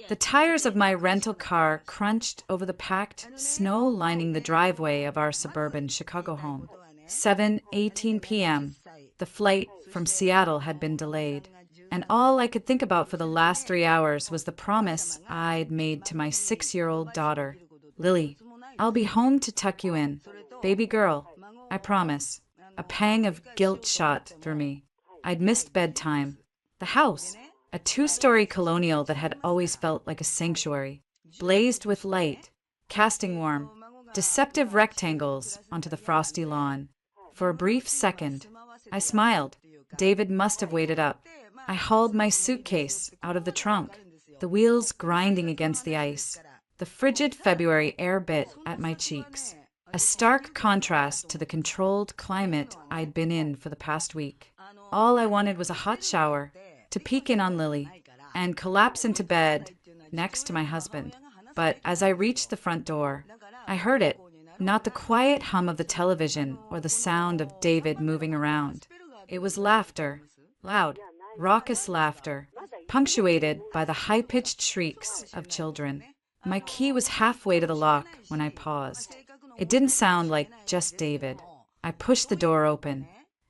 The tires of my rental car crunched over the packed snow lining the driveway of our suburban Chicago home. 7:18 p.m. The flight from Seattle had been delayed, and all I could think about for the last 3 hours was the promise I'd made to my 6-year-old daughter. Lily, I'll be home to tuck you in. Baby girl, I promise. A pang of guilt shot through me. I'd missed bedtime. The house, a 2-story colonial that had always felt like a sanctuary, blazed with light, casting warm, deceptive rectangles onto the frosty lawn. For a brief second, I smiled. David must have waited up. I hauled my suitcase out of the trunk, the wheels grinding against the ice. The frigid February air bit at my cheeks, a stark contrast to the controlled climate I'd been in for the past week. All I wanted was a hot shower, to peek in on Lily, and collapse into bed next to my husband. But as I reached the front door, I heard it, not the quiet hum of the television or the sound of David moving around. It was laughter, loud, raucous laughter, punctuated by the high-pitched shrieks of children. My key was halfway to the lock when I paused. It didn't sound like just David. I pushed the door open,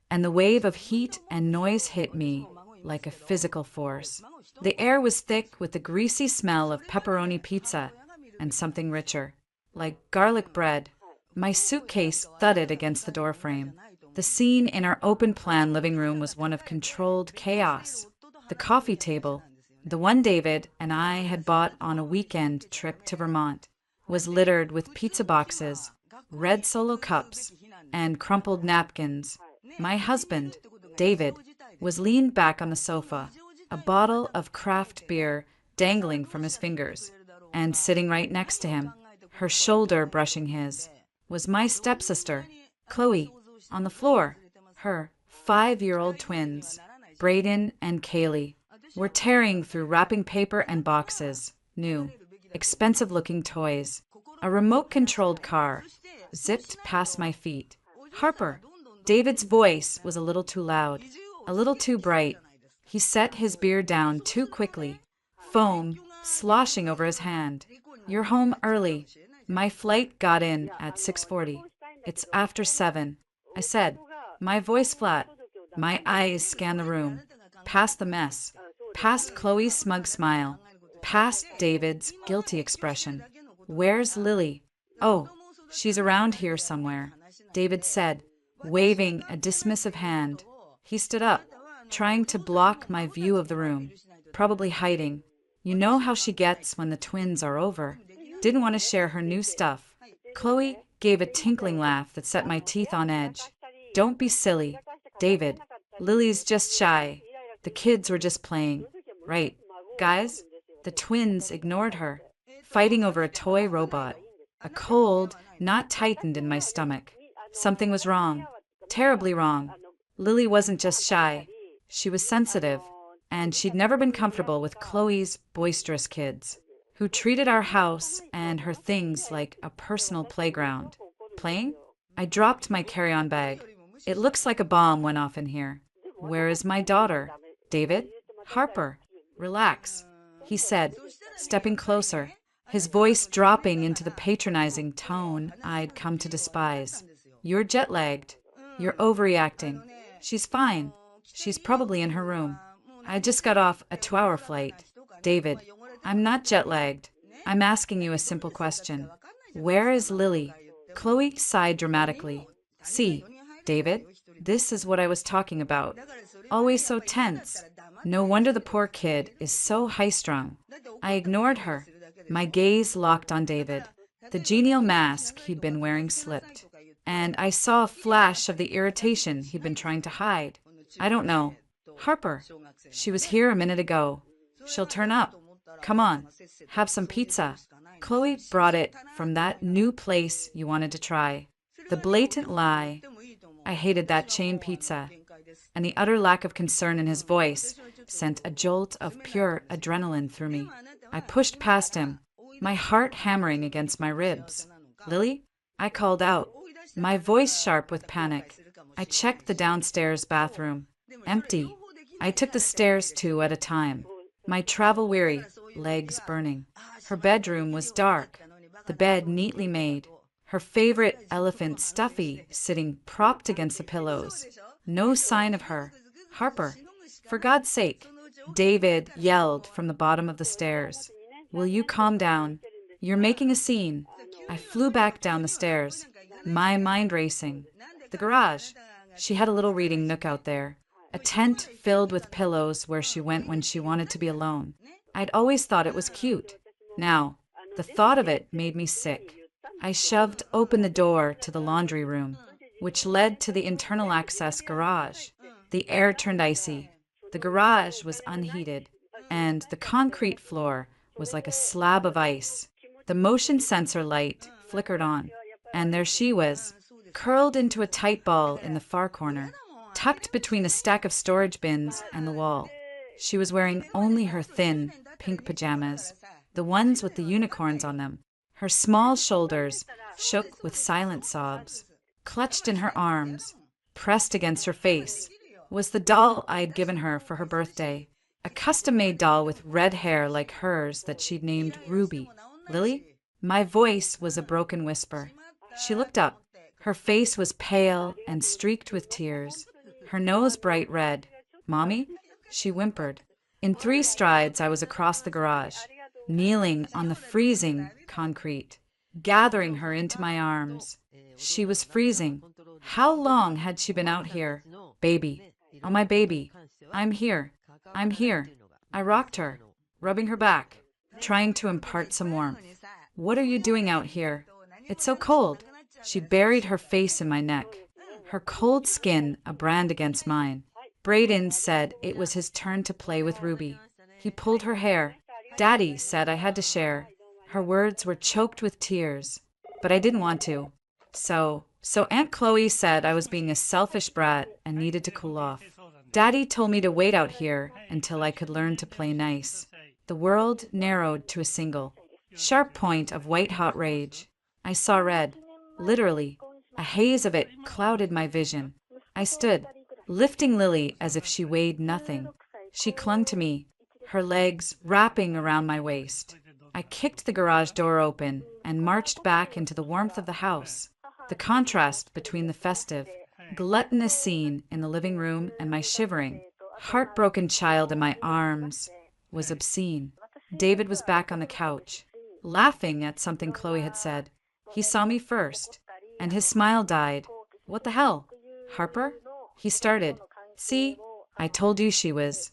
and the wave of heat and noise hit me like a physical force. The air was thick with the greasy smell of pepperoni pizza and something richer, like garlic bread. My suitcase thudded against the doorframe. The scene in our open-plan living room was one of controlled chaos. The coffee table, the one David and I had bought on a weekend trip to Vermont, was littered with pizza boxes, red Solo cups, and crumpled napkins. My husband, David, was leaned back on the sofa, a bottle of craft beer dangling from his fingers, and sitting right next to him, her shoulder brushing his, was my stepsister, Chloe, on the floor. Her 5-year-old twins, Brayden and Kaylee, were tearing through wrapping paper and boxes, new, expensive-looking toys. A remote-controlled car zipped past my feet. Harper, David's voice was a little too loud, a little too bright. He set his beer down too quickly, foam sloshing over his hand. You're home early. My flight got in at 6:40. It's after 7, I said, my voice flat. My eyes scanned the room, past the mess, past Chloe's smug smile, past David's guilty expression. Where's Lily? Oh, she's around here somewhere, David said, waving a dismissive hand. He stood up, trying to block my view of the room, probably hiding. You know how she gets when the twins are over. Didn't want to share her new stuff. Chloe gave a tinkling laugh that set my teeth on edge. Don't be silly, David. Lily's just shy. The kids were just playing. Right, guys? The twins ignored her, fighting over a toy robot. A cold knot tightened in my stomach. Something was wrong, terribly wrong. Lily wasn't just shy. She was sensitive, and she'd never been comfortable with Chloe's boisterous kids, who treated our house and her things like a personal playground. Playing? I dropped my carry-on bag. It looks like a bomb went off in here. Where is my daughter? David? Harper. Relax, he said, stepping closer, his voice dropping into the patronizing tone I'd come to despise. You're jet-lagged. You're overreacting. She's fine. She's probably in her room. I just got off a 2-hour flight. David, I'm not jet-lagged. I'm asking you a simple question. Where is Lily? Chloe sighed dramatically. See, David, this is what I was talking about. Always so tense. No wonder the poor kid is so high-strung. I ignored her. My gaze locked on David. The genial mask he'd been wearing slipped, and I saw a flash of the irritation he'd been trying to hide. I don't know. Harper. She was here a minute ago. She'll turn up. Come on, have some pizza. Chloe brought it from that new place you wanted to try. The blatant lie. I hated that chain pizza. And the utter lack of concern in his voice sent a jolt of pure adrenaline through me. I pushed past him, my heart hammering against my ribs. Lily? I called out, my voice sharp with panic. I checked the downstairs bathroom. Empty. I took the stairs 2 at a time, my travel-weary, legs burning. Her bedroom was dark, the bed neatly made, her favorite elephant Stuffy sitting propped against the pillows. No sign of her. Harper, for God's sake, David yelled from the bottom of the stairs. Will you calm down? You're making a scene. I flew back down the stairs, my mind racing. The garage. She had a little reading nook out there, a tent filled with pillows where she went when she wanted to be alone. I'd always thought it was cute. Now, the thought of it made me sick. I shoved open the door to the laundry room, which led to the internal access garage. The air turned icy. The garage was unheated, and the concrete floor was like a slab of ice. The motion sensor light flickered on, and there she was, curled into a tight ball in the far corner, tucked between a stack of storage bins and the wall. She was wearing only her thin, pink pajamas, the ones with the unicorns on them. Her small shoulders shook with silent sobs. Clutched in her arms, pressed against her face, was the doll I'd given her for her birthday, a custom-made doll with red hair like hers that she'd named Ruby. Lily? My voice was a broken whisper. She looked up. Her face was pale and streaked with tears, her nose bright red. Mommy? She whimpered. In 3 strides, I was across the garage, kneeling on the freezing concrete, gathering her into my arms. She was freezing. How long had she been out here? Baby. Oh, my baby. I'm here. I'm here. I rocked her, rubbing her back, trying to impart some warmth. What are you doing out here? It's so cold. She buried her face in my neck, her cold skin a brand against mine. Braden said it was his turn to play with Ruby. He pulled her hair. Daddy said I had to share. Her words were choked with tears, but I didn't want to. So Aunt Chloe said I was being a selfish brat and needed to cool off. Daddy told me to wait out here until I could learn to play nice. The world narrowed to a single, sharp point of white-hot rage. I saw red. Literally, a haze of it clouded my vision. I stood, lifting Lily as if she weighed nothing. She clung to me, her legs wrapping around my waist. I kicked the garage door open and marched back into the warmth of the house. The contrast between the festive, gluttonous scene in the living room and my shivering, heartbroken child in my arms was obscene. David was back on the couch, laughing at something Chloe had said. He saw me first, and his smile died. What the hell? Harper? He started. See, I told you she was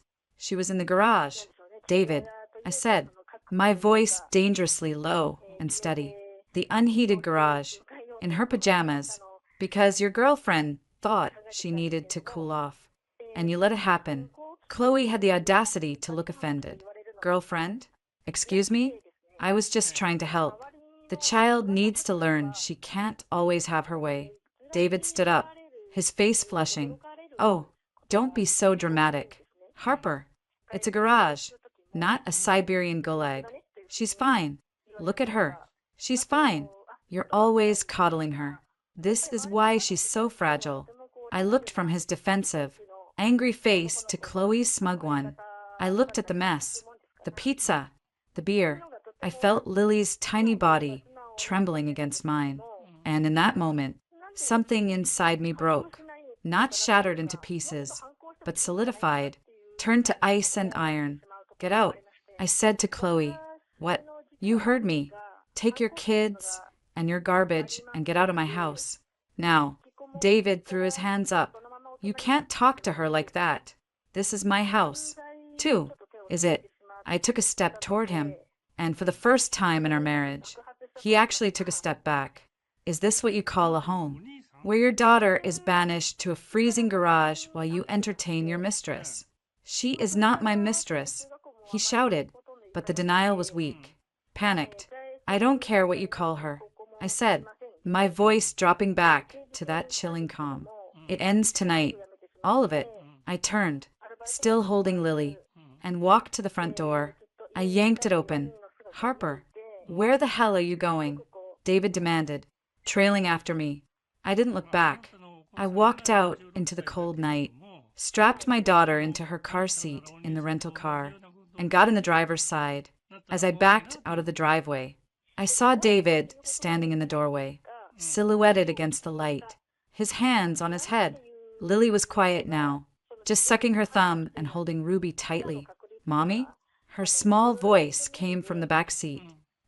in the garage. David, I said, my voice dangerously low and steady. The unheated garage, in her pajamas, because your girlfriend thought she needed to cool off. And you let it happen. Chloe had the audacity to look offended. Girlfriend? Excuse me? I was just trying to help. The child needs to learn she can't always have her way. David stood up, his face flushing. Oh, don't be so dramatic. Harper, it's a garage, not a Siberian gulag. She's fine. Look at her. She's fine. You're always coddling her. This is why she's so fragile. I looked from his defensive, angry face to Chloe's smug one. I looked at the mess, the pizza, the beer. I felt Lily's tiny body trembling against mine. And in that moment, something inside me broke, not shattered into pieces, but solidified, turned to ice and iron. Get out, I said to Chloe. What? You heard me. Take your kids and your garbage and get out of my house. Now, David threw his hands up. You can't talk to her like that. This is my house. Too, is it? I took a step toward him, and for the first time in our marriage, he actually took a step back. Is this what you call a home? Where your daughter is banished to a freezing garage while you entertain your mistress? She is not my mistress, he shouted, but the denial was weak. Panicked. I don't care what you call her, I said, my voice dropping back to that chilling calm. It ends tonight. All of it. I turned, still holding Lily, and walked to the front door. I yanked it open. Harper, where the hell are you going? David demanded, trailing after me. I didn't look back. I walked out into the cold night, strapped my daughter into her car seat in the rental car, and got in the driver's side. As I backed out of the driveway, I saw David standing in the doorway, silhouetted against the light, his hands on his head. Lily was quiet now, just sucking her thumb and holding Ruby tightly. "Mommy?" Her small voice came from the back seat.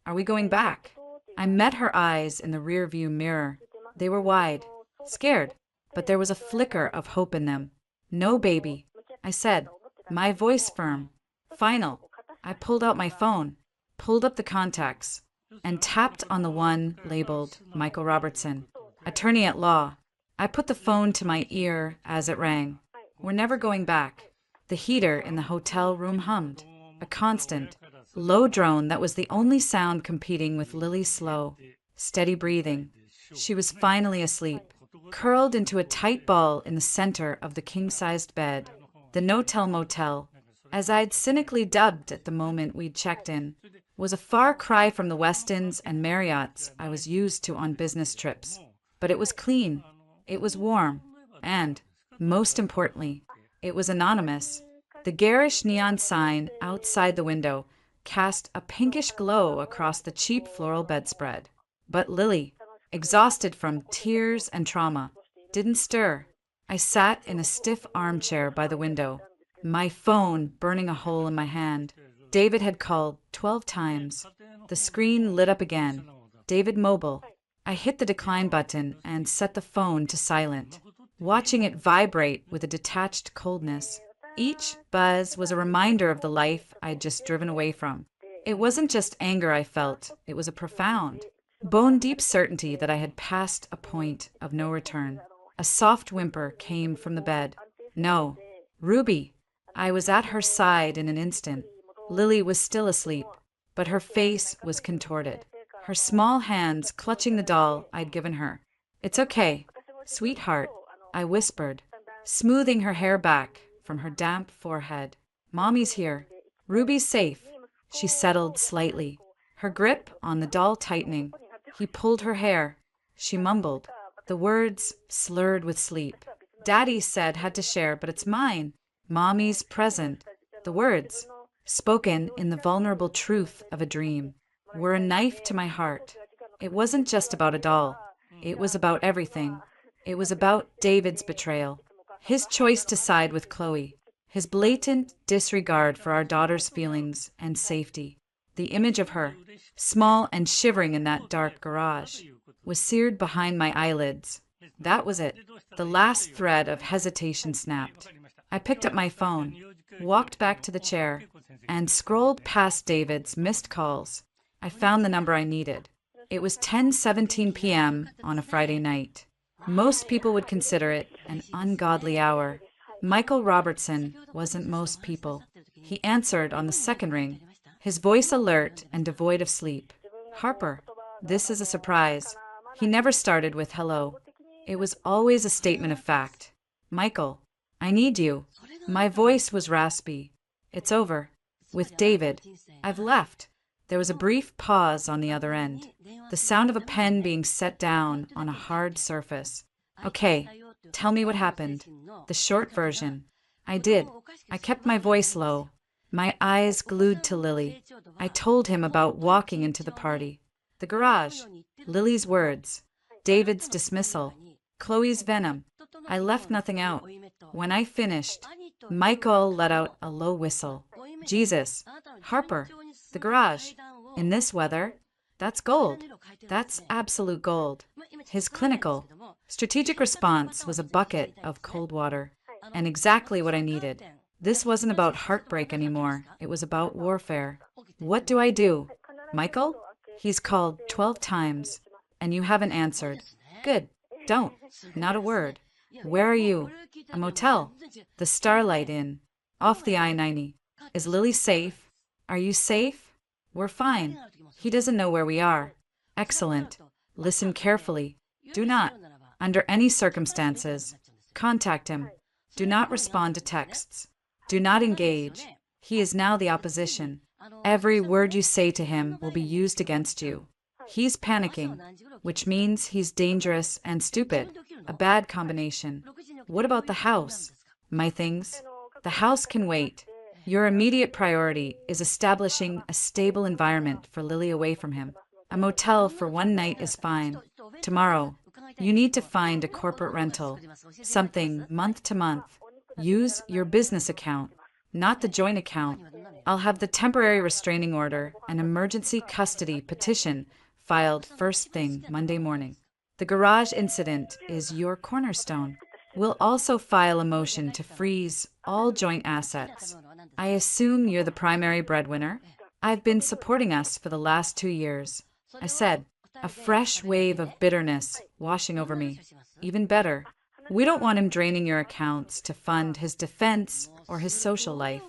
"Are we going back?" I met her eyes in the rearview mirror. They were wide, scared, but there was a flicker of hope in them. "No, baby," I said, my voice firm, final. I pulled out my phone, pulled up the contacts, and tapped on the one labeled Michael Robertson, attorney at law. I put the phone to my ear as it rang. "We're never going back." The heater in the hotel room hummed, a constant, low drone that was the only sound competing with Lily's slow, steady breathing. She was finally asleep, curled into a tight ball in the center of the king-sized bed. The no-tell motel, as I'd cynically dubbed at the moment we'd checked in, was a far cry from the Westins and Marriotts I was used to on business trips. But it was clean, it was warm, and, most importantly, it was anonymous. The garish neon sign outside the window cast a pinkish glow across the cheap floral bedspread. But Lily, exhausted from tears and trauma, didn't stir. I sat in a stiff armchair by the window, my phone burning a hole in my hand. David had called 12 times. The screen lit up again. David Mobile. I hit the decline button and set the phone to silent, watching it vibrate with a detached coldness. Each buzz was a reminder of the life I'd just driven away from. It wasn't just anger I felt, it was a profound, bone-deep certainty that I had passed a point of no return. A soft whimper came from the bed. "No, Ruby." I was at her side in an instant. Lily was still asleep, but her face was contorted, her small hands clutching the doll I'd given her. "It's okay, sweetheart," I whispered, smoothing her hair back from her damp forehead. "Mommy's here. Ruby's safe." She settled slightly, her grip on the doll tightening. He pulled her hair. She mumbled, the words slurred with sleep. "Daddy said had to share, but it's mine. Mommy's present." The words, spoken in the vulnerable truth of a dream, were a knife to my heart. It wasn't just about a doll. It was about everything. It was about David's betrayal, his choice to side with Chloe, his blatant disregard for our daughter's feelings and safety. The image of her, small and shivering in that dark garage, was seared behind my eyelids. That was it. The last thread of hesitation snapped. I picked up my phone, walked back to the chair, and scrolled past David's missed calls. I found the number I needed. It was 10:17 p.m. on a Friday night. Most people would consider it an ungodly hour. Michael Robertson wasn't most people. He answered on the second ring, his voice alert and devoid of sleep. "Harper, this is a surprise." He never started with hello. It was always a statement of fact. "Michael, I need you." My voice was raspy. "It's over. With David. I've left." There was a brief pause on the other end, the sound of a pen being set down on a hard surface. "Okay, tell me what happened." The short version. I did. I kept my voice low, my eyes glued to Lily. I told him about walking into the party, the garage, Lily's words, David's dismissal, Chloe's venom. I left nothing out. When I finished, Michael let out a low whistle. "Jesus, Harper, the garage. In this weather, that's gold. That's absolute gold." His clinical, strategic response was a bucket of cold water, and exactly what I needed. This wasn't about heartbreak anymore. It was about warfare. "What do I do?" "Michael, he's called 12 times, and you haven't answered." "Good. Don't. Not a word." "Where are you?" "A motel. The Starlight Inn. Off the I-90. "Is Lily safe?" "Are you safe?" "We're fine. He doesn't know where we are." "Excellent. Listen carefully. Do not, under any circumstances, contact him. Do not respond to texts. Do not engage. He is now the opposition. Every word you say to him will be used against you. He's panicking, which means he's dangerous and stupid. A bad combination. What about the house?" "My things?" "The house can wait. Your immediate priority is establishing a stable environment for Lily away from him. A motel for one night is fine. Tomorrow, you need to find a corporate rental, something month to month. Use your business account, not the joint account. I'll have the temporary restraining order and emergency custody petition filed first thing Monday morning. The garage incident is your cornerstone. We'll also file a motion to freeze all joint assets. I assume you're the primary breadwinner? I've been supporting us for the last 2 years. I said, a fresh wave of bitterness washing over me. Even better, we don't want him draining your accounts to fund his defense or his social life.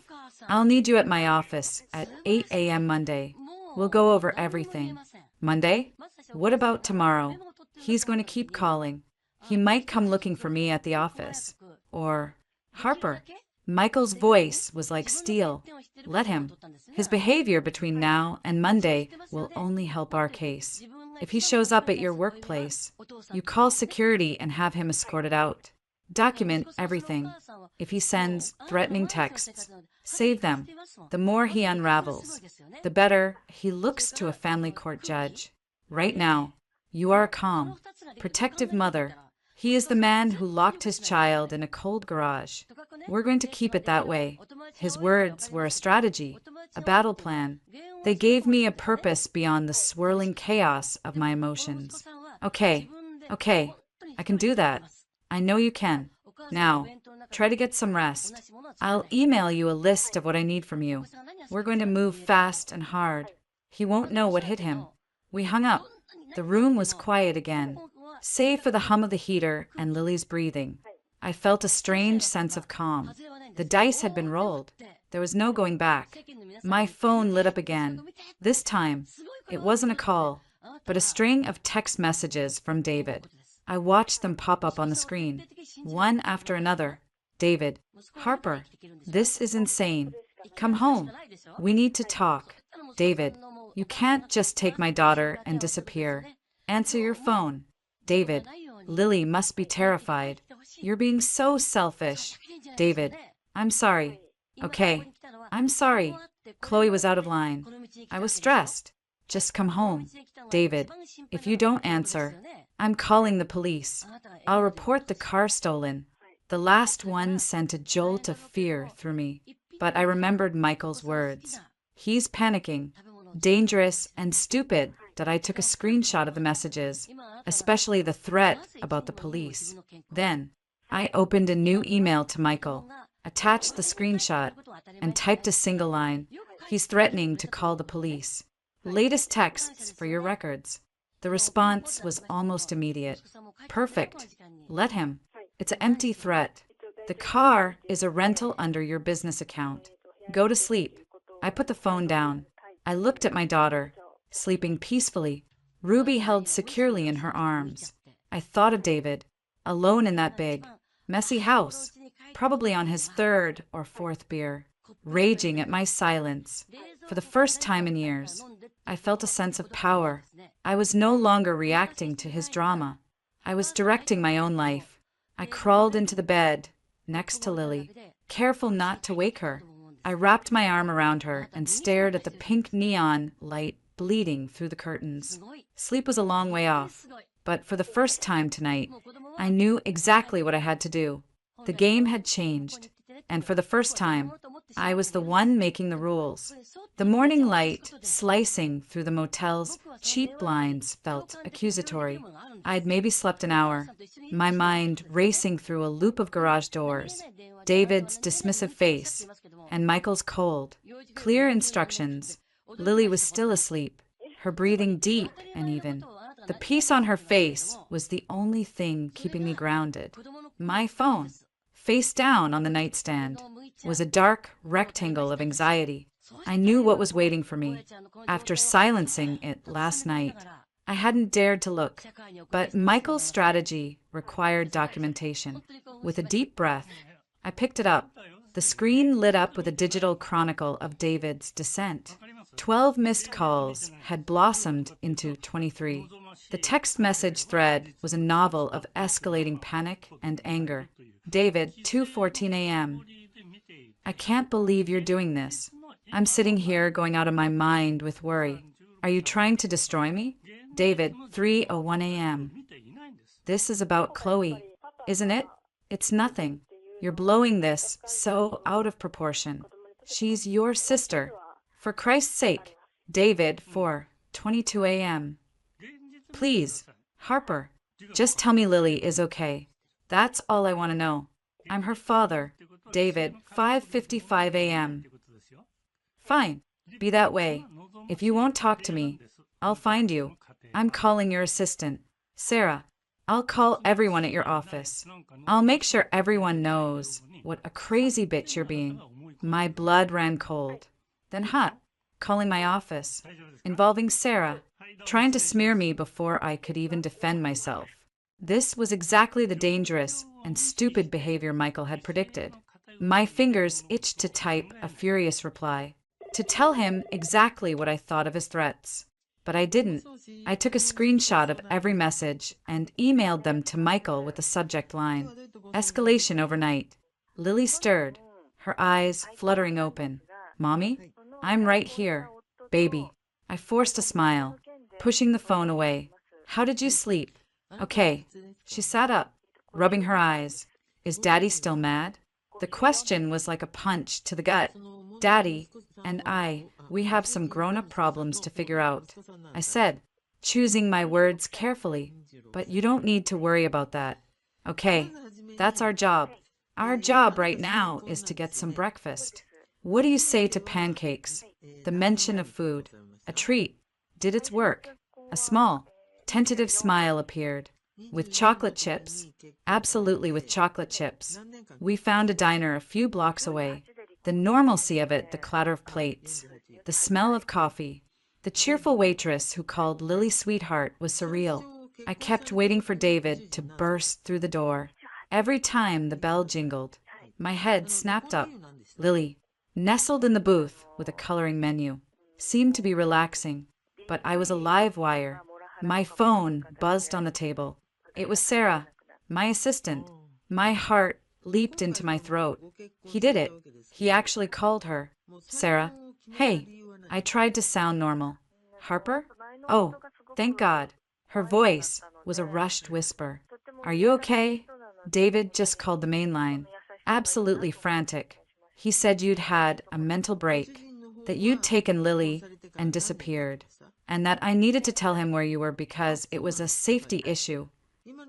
I'll need you at my office at 8 a.m. Monday. We'll go over everything. Monday? What about tomorrow? He's going to keep calling. He might come looking for me at the office. Or, Harper. Michael's voice was like steel. Let him. His behavior between now and Monday will only help our case. If he shows up at your workplace, you call security and have him escorted out. Document everything. If he sends threatening texts, save them. The more he unravels, the better he looks to a family court judge. Right now, you are a calm, protective mother. He is the man who locked his child in a cold garage. We're going to keep it that way. His words were a strategy, a battle plan. They gave me a purpose beyond the swirling chaos of my emotions. Okay, I can do that. I know you can. Now, try to get some rest. I'll email you a list of what I need from you. We're going to move fast and hard. He won't know what hit him. We hung up. The room was quiet again, save for the hum of the heater and Lily's breathing. I felt a strange sense of calm. The dice had been rolled. There was no going back. My phone lit up again. This time, it wasn't a call, but a string of text messages from David. I watched them pop up on the screen, one after another. David, Harper, this is insane. Come home. We need to talk. David, you can't just take my daughter and disappear. Answer your phone. David, Lily must be terrified. You're being so selfish. David, I'm sorry. Okay, I'm sorry. Chloe was out of line. I was stressed. Just come home. David, if you don't answer, I'm calling the police. I'll report the car stolen. The last one sent a jolt of fear through me, but I remembered Michael's words. He's panicking. Dangerous and stupid that I took a screenshot of the messages, especially the threat about the police. Then, I opened a new email to Michael, attached the screenshot, and typed a single line. He's threatening to call the police. Latest texts for your records. The response was almost immediate. Perfect. Let him. It's an empty threat. The car is a rental under your business account. Go to sleep. I put the phone down. I looked at my daughter, sleeping peacefully, Ruby held securely in her arms. I thought of David, alone in that big, messy house, probably on his third or fourth beer, raging at my silence. For the first time in years, I felt a sense of power. I was no longer reacting to his drama. I was directing my own life. I crawled into the bed, next to Lily, careful not to wake her. I wrapped my arm around her and stared at the pink neon light bleeding through the curtains. Sleep was a long way off, but for the first time tonight, I knew exactly what I had to do. The game had changed, and for the first time, I was the one making the rules. The morning light slicing through the motel's cheap blinds felt accusatory. I'd maybe slept an hour, my mind racing through a loop of garage doors, David's dismissive face, and Michael's cold, clear instructions. Lily was still asleep, her breathing deep and even. The peace on her face was the only thing keeping me grounded. My phone, face down on the nightstand, was a dark rectangle of anxiety. I knew what was waiting for me. After silencing it last night, I hadn't dared to look, but Michael's strategy required documentation. With a deep breath, I picked it up. The screen lit up with a digital chronicle of David's descent. 12 missed calls had blossomed into 23. The text message thread was a novel of escalating panic and anger. David, 2:14 a.m. I can't believe you're doing this. I'm sitting here going out of my mind with worry. Are you trying to destroy me? David, 3:01 a.m. This is about Chloe, isn't it? It's nothing. You're blowing this so out of proportion. She's your sister. For Christ's sake. David, 4:22 a.m. Please, Harper, just tell me Lily is okay. That's all I want to know. I'm her father. David, 5:55 a.m. Fine, be that way. If you won't talk to me, I'll find you. I'm calling your assistant. Sarah, I'll call everyone at your office. I'll make sure everyone knows what a crazy bitch you're being. My blood ran cold. Then hot, calling my office, involving Sarah, trying to smear me before I could even defend myself. This was exactly the dangerous and stupid behavior Michael had predicted. My fingers itched to type a furious reply, to tell him exactly what I thought of his threats. But I didn't. I took a screenshot of every message and emailed them to Michael with the subject line, "Escalation overnight." Lily stirred, her eyes fluttering open. "Mommy? I'm right here. Baby." I forced a smile, pushing the phone away. "How did you sleep?" "Okay." She sat up, rubbing her eyes. "Is Daddy still mad?" The question was like a punch to the gut. Daddy and we have some grown-up problems to figure out, I said, choosing my words carefully. But you don't need to worry about that. Okay, that's our job. Our job right now is to get some breakfast. What do you say to pancakes? The mention of food, a treat, did its work. A small, tentative smile appeared. With chocolate chips. Absolutely with chocolate chips. We found a diner a few blocks away. The normalcy of it, the clatter of plates, the smell of coffee, the cheerful waitress who called Lily sweetheart was surreal. I kept waiting for David to burst through the door. Every time the bell jingled, my head snapped up. Lily, nestled in the booth with a coloring menu, seemed to be relaxing, but I was a live wire. My phone buzzed on the table. It was Sarah, my assistant. My heart leaped into my throat. He did it. He actually called her. "Sarah, hey." I tried to sound normal. "Harper? Oh, thank God." Her voice was a rushed whisper. "Are you okay?" David just called the main line, absolutely frantic. He said you'd had a mental break, that you'd taken Lily and disappeared, and that I needed to tell him where you were because it was a safety issue.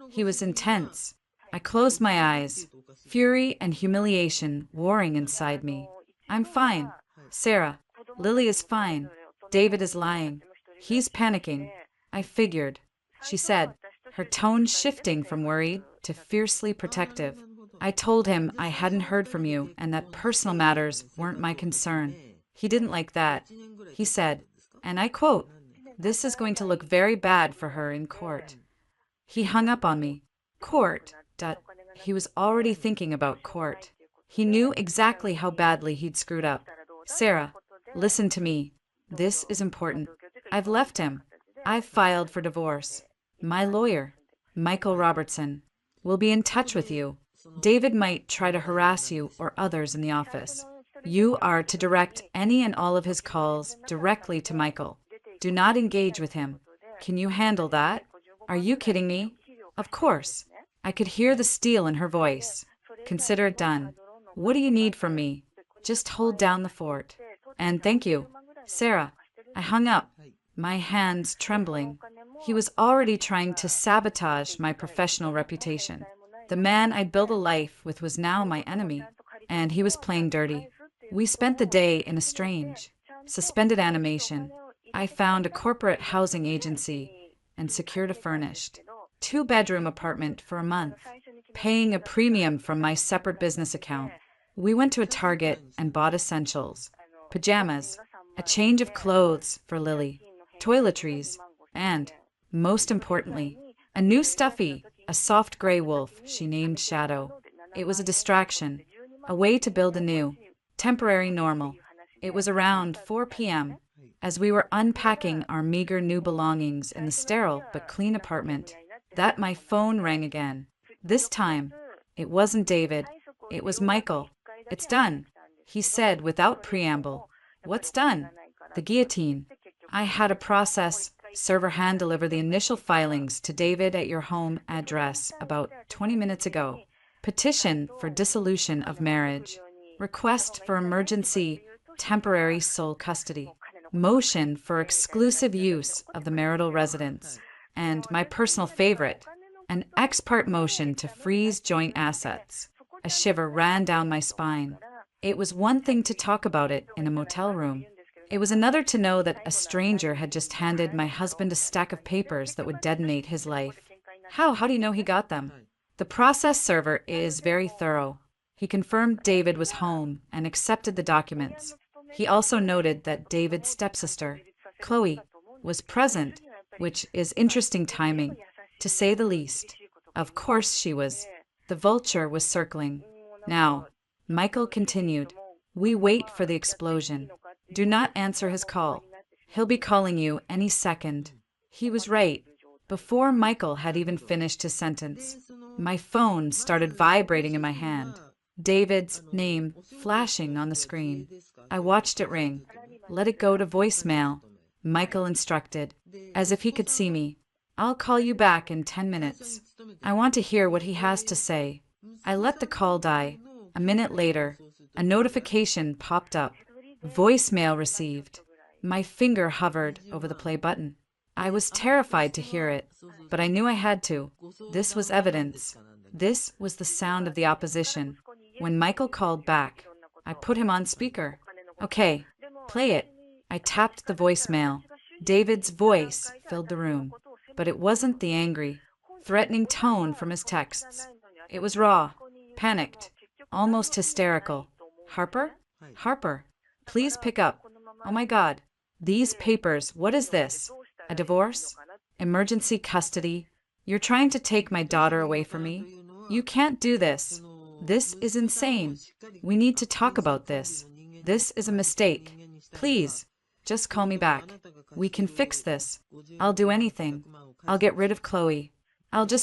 He was intense. I closed my eyes, fury and humiliation warring inside me. "I'm fine. Sarah, Lily is fine. David is lying. He's panicking." I figured, she said, her tone shifting from worried to fiercely protective. I told him I hadn't heard from you and that personal matters weren't my concern. He didn't like that. He said, and I quote, "This is going to look very bad for her in court." He hung up on me. Court. He was already thinking about court. He knew exactly how badly he'd screwed up. "Sarah, listen to me. This is important. I've left him. I've filed for divorce. My lawyer, Michael Robertson, will be in touch with you. David might try to harass you or others in the office. You are to direct any and all of his calls directly to Michael. Do not engage with him. Can you handle that?" "Are you kidding me?" "Of course." I could hear the steel in her voice. "Consider it done. What do you need from me? Just hold down the fort. And thank you." "Sarah." I hung up, my hands trembling. He was already trying to sabotage my professional reputation. The man I'd built a life with was now my enemy, and he was playing dirty. We spent the day in a strange, suspended animation. I found a corporate housing agency and secured a furnished, two-bedroom apartment for a month, paying a premium from my separate business account. We went to a Target and bought essentials, pajamas, a change of clothes for Lily, toiletries, and, most importantly, a new stuffy, a soft gray wolf she named Shadow. It was a distraction, a way to build a new, temporary normal. It was around 4 p.m. as we were unpacking our meager new belongings in the sterile but clean apartment, that my phone rang again. This time, it wasn't David. It was Michael. "It's done. He said without preamble, "What's done?" "The guillotine." I had a process server hand deliver the initial filings to David at your home address about 20 minutes ago. Petition for dissolution of marriage. Request for emergency temporary sole custody. Motion for exclusive use of the marital residence. And my personal favorite, an ex parte motion to freeze joint assets. A shiver ran down my spine. It was one thing to talk about it in a motel room. It was another to know that a stranger had just handed my husband a stack of papers that would detonate his life. How do you know he got them? The process server is very thorough. He confirmed David was home and accepted the documents. He also noted that David's stepsister, Chloe, was present, which is interesting timing, to say the least. Of course she was. The vulture was circling. Now, Michael continued, "We wait for the explosion. Do not answer his call. He'll be calling you any second." He was right. Before Michael had even finished his sentence, my phone started vibrating in my hand. David's name flashing on the screen. I watched it ring. "Let it go to voicemail," Michael instructed, as if he could see me. "I'll call you back in 10 minutes. I want to hear what he has to say." I let the call die. A minute later, a notification popped up. "Voicemail received." My finger hovered over the play button. I was terrified to hear it, but I knew I had to. This was evidence. This was the sound of the opposition. When Michael called back, I put him on speaker. "Okay, play it." I tapped the voicemail. David's voice filled the room, but it wasn't the angry, threatening tone from his texts. It was raw, panicked, almost hysterical. "Harper? Harper, please pick up. Oh my God. These papers, what is this? A divorce? Emergency custody? You're trying to take my daughter away from me? You can't do this. This is insane. We need to talk about this. This is a mistake. Please, just call me back. We can fix this. I'll do anything. I'll get rid of Chloe.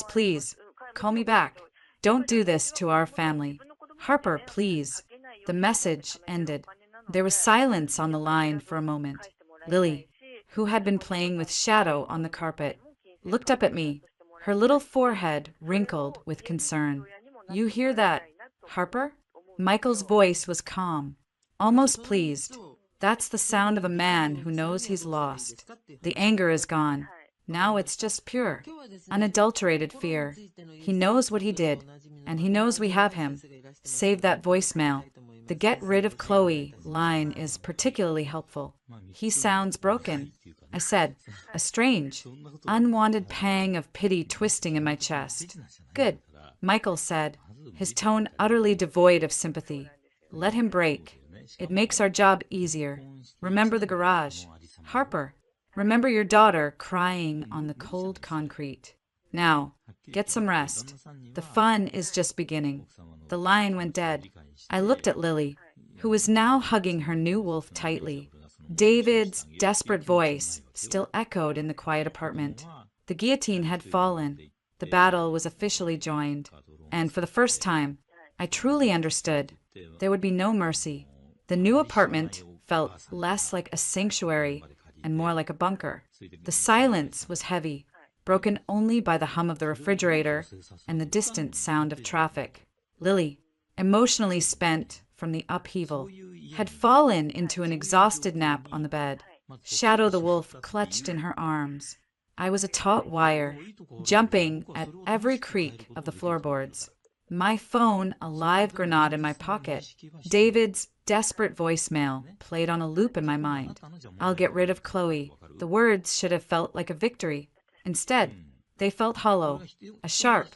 Please, call me back. Don't do this to our family. Harper, please." The message ended. There was silence on the line for a moment. Lily, who had been playing with shadow on the carpet, looked up at me, her little forehead wrinkled with concern. "You hear that, Harper?" Michael's voice was calm, almost pleased. "That's the sound of a man who knows he's lost. The anger is gone. Now it's just pure, unadulterated fear. He knows what he did, and he knows we have him. Save that voicemail. The 'get rid of Chloe' line is particularly helpful. He sounds broken," I said, a strange, unwanted pang of pity twisting in my chest. "Good," Michael said, his tone utterly devoid of sympathy. "Let him break. It makes our job easier. Remember the garage. Harper, remember your daughter crying on the cold concrete. Now, get some rest. The fun is just beginning." The line went dead. I looked at Lily, who was now hugging her new wolf tightly. David's desperate voice still echoed in the quiet apartment. The guillotine had fallen. The battle was officially joined. And for the first time, I truly understood. There would be no mercy. The new apartment felt less like a sanctuary and more like a bunker. The silence was heavy, broken only by the hum of the refrigerator and the distant sound of traffic. Lily, emotionally spent from the upheaval, had fallen into an exhausted nap on the bed. Shadow the wolf clutched in her arms. I was a taut wire, jumping at every creak of the floorboards. My phone a live grenade in my pocket. David's desperate voicemail played on a loop in my mind. "I'll get rid of Chloe." The words should have felt like a victory. Instead, they felt hollow. A sharp,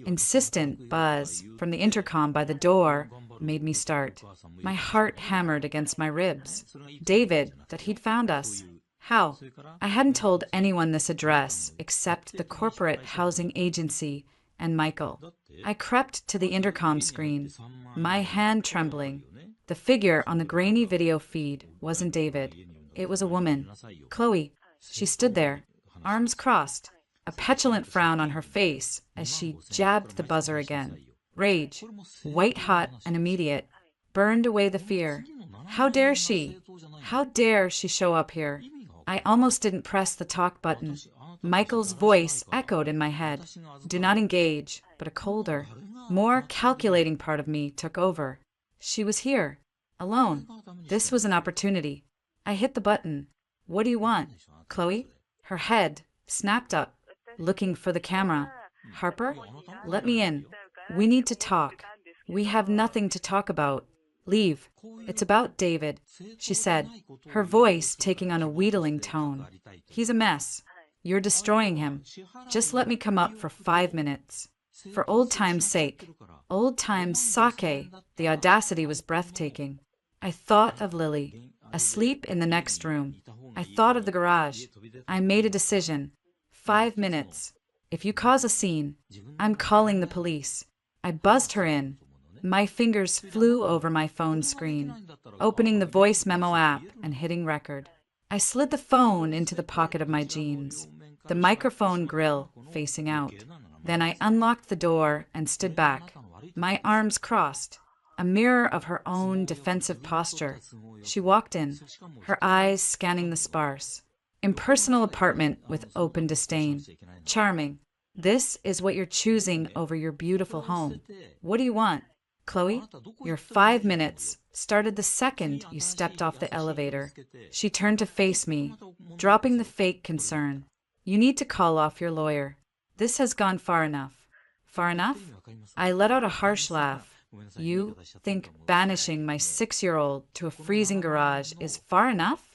insistent buzz from the intercom by the door made me start. My heart hammered against my ribs. David, that he'd found us. How? I hadn't told anyone this address except the corporate housing agency and Michael. I crept to the intercom screen, my hand trembling. The figure on the grainy video feed wasn't David. It was a woman. Chloe. She stood there, arms crossed, a petulant frown on her face as she jabbed the buzzer again. Rage, white hot and immediate. burned away the fear. How dare she? How dare she show up here? I almost didn't press the talk button. Michael's voice echoed in my head. Do not engage, but a colder, more calculating part of me took over. She was here, alone. This was an opportunity. I hit the button. What do you want, Chloe? Her head snapped up, looking for the camera. Harper, let me in. We need to talk. We have nothing to talk about. Leave. It's about David, she said, her voice taking on a wheedling tone. He's a mess. You're destroying him. Just let me come up for 5 minutes. For old time's sake. Old time's sake. The audacity was breathtaking. I thought of Lily, asleep in the next room. I thought of the garage. I made a decision. 5 minutes. If you cause a scene, I'm calling the police. I buzzed her in. My fingers flew over my phone screen, opening the voice memo app and hitting record. I slid the phone into the pocket of my jeans, the microphone grill facing out. Then I unlocked the door and stood back, my arms crossed, a mirror of her own defensive posture. She walked in, her eyes scanning the sparse, impersonal apartment with open disdain. Charming. This is what you're choosing over your beautiful home. What do you want? Chloe, your 5 minutes started the second you stepped off the elevator. She turned to face me, dropping the fake concern. You need to call off your lawyer. This has gone far enough. Far enough? I let out a harsh laugh. You think banishing my 6-year-old to a freezing garage is far enough?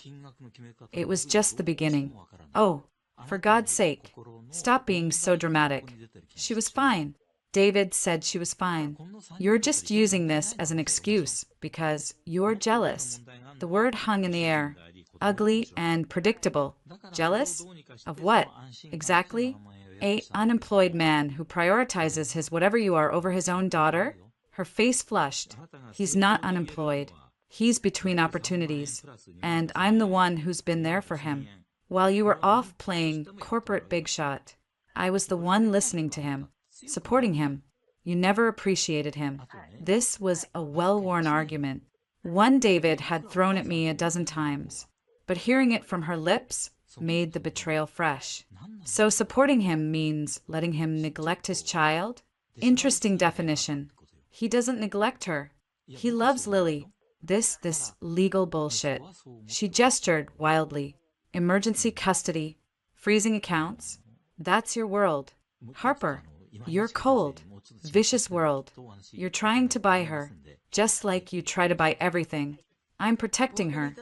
It was just the beginning. Oh, for God's sake, stop being so dramatic. She was fine. David said she was fine. You're just using this as an excuse because you're jealous. The word hung in the air. Ugly and predictable. Jealous? Of what? Exactly? A unemployed man who prioritizes his whatever you are over his own daughter? Her face flushed. He's not unemployed. He's between opportunities. And I'm the one who's been there for him. While you were off playing corporate big shot, I was the one listening to him, supporting him. You never appreciated him. This was a well-worn argument. One David had thrown at me a dozen times, but hearing it from her lips made the betrayal fresh. So supporting him means letting him neglect his child? Interesting definition. He doesn't neglect her. He loves Lily. This legal bullshit. She gestured wildly. Emergency custody, freezing accounts. That's your world. Harper, you're cold. Vicious world. You're trying to buy her, just like you try to buy everything. I'm protecting her.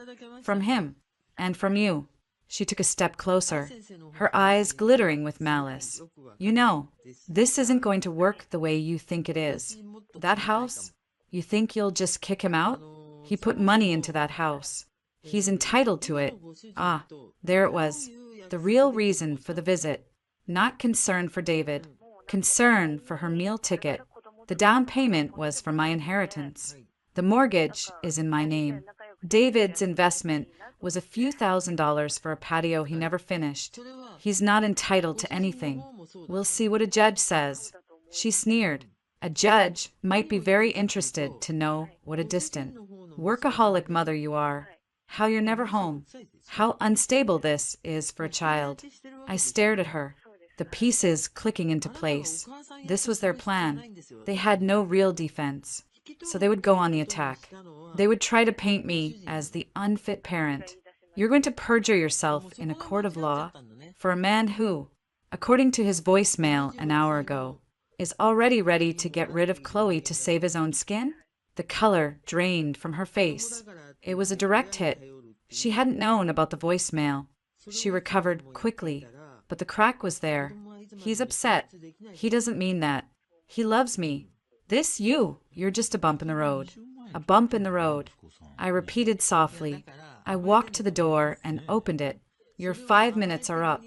From him. And from you. She took a step closer, her eyes glittering with malice. You know, this isn't going to work the way you think it is. That house? You think you'll just kick him out? He put money into that house. He's entitled to it. Ah, there it was. The real reason for the visit. Not concern for David. Concern for her meal ticket. The down payment was for my inheritance. The mortgage is in my name. David's investment was a few $1,000s for a patio he never finished. He's not entitled to anything. We'll see what a judge says. She sneered. A judge might be very interested to know what a distant, workaholic mother you are. How you're never home. How unstable this is for a child. I stared at her, the pieces clicking into place. This was their plan. They had no real defense, so they would go on the attack. They would try to paint me as the unfit parent. You're going to perjure yourself in a court of law for a man who, according to his voicemail an hour ago, is already ready to get rid of Chloe to save his own skin? The color drained from her face. It was a direct hit. She hadn't known about the voicemail. She recovered quickly, but the crack was there. He's upset. He doesn't mean that. He loves me. You're just a bump in the road. A bump in the road. I repeated softly. I walked to the door and opened it. Your 5 minutes are up.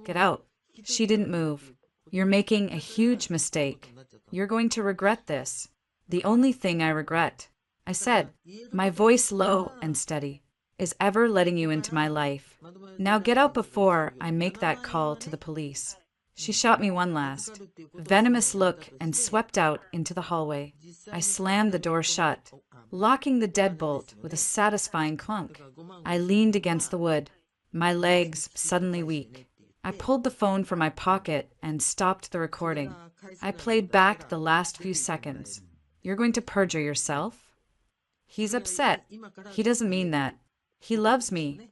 Get out. She didn't move. You're making a huge mistake. You're going to regret this. The only thing I regret, I said, my voice low and steady, is ever letting you into my life. Now get out before I make that call to the police. She shot me one last, venomous look and swept out into the hallway. I slammed the door shut. locking the deadbolt with a satisfying clunk. I leaned against the wood, my legs suddenly weak. I pulled the phone from my pocket and stopped the recording. I played back the last few seconds. You're going to perjure yourself? He's upset. He doesn't mean that. He loves me.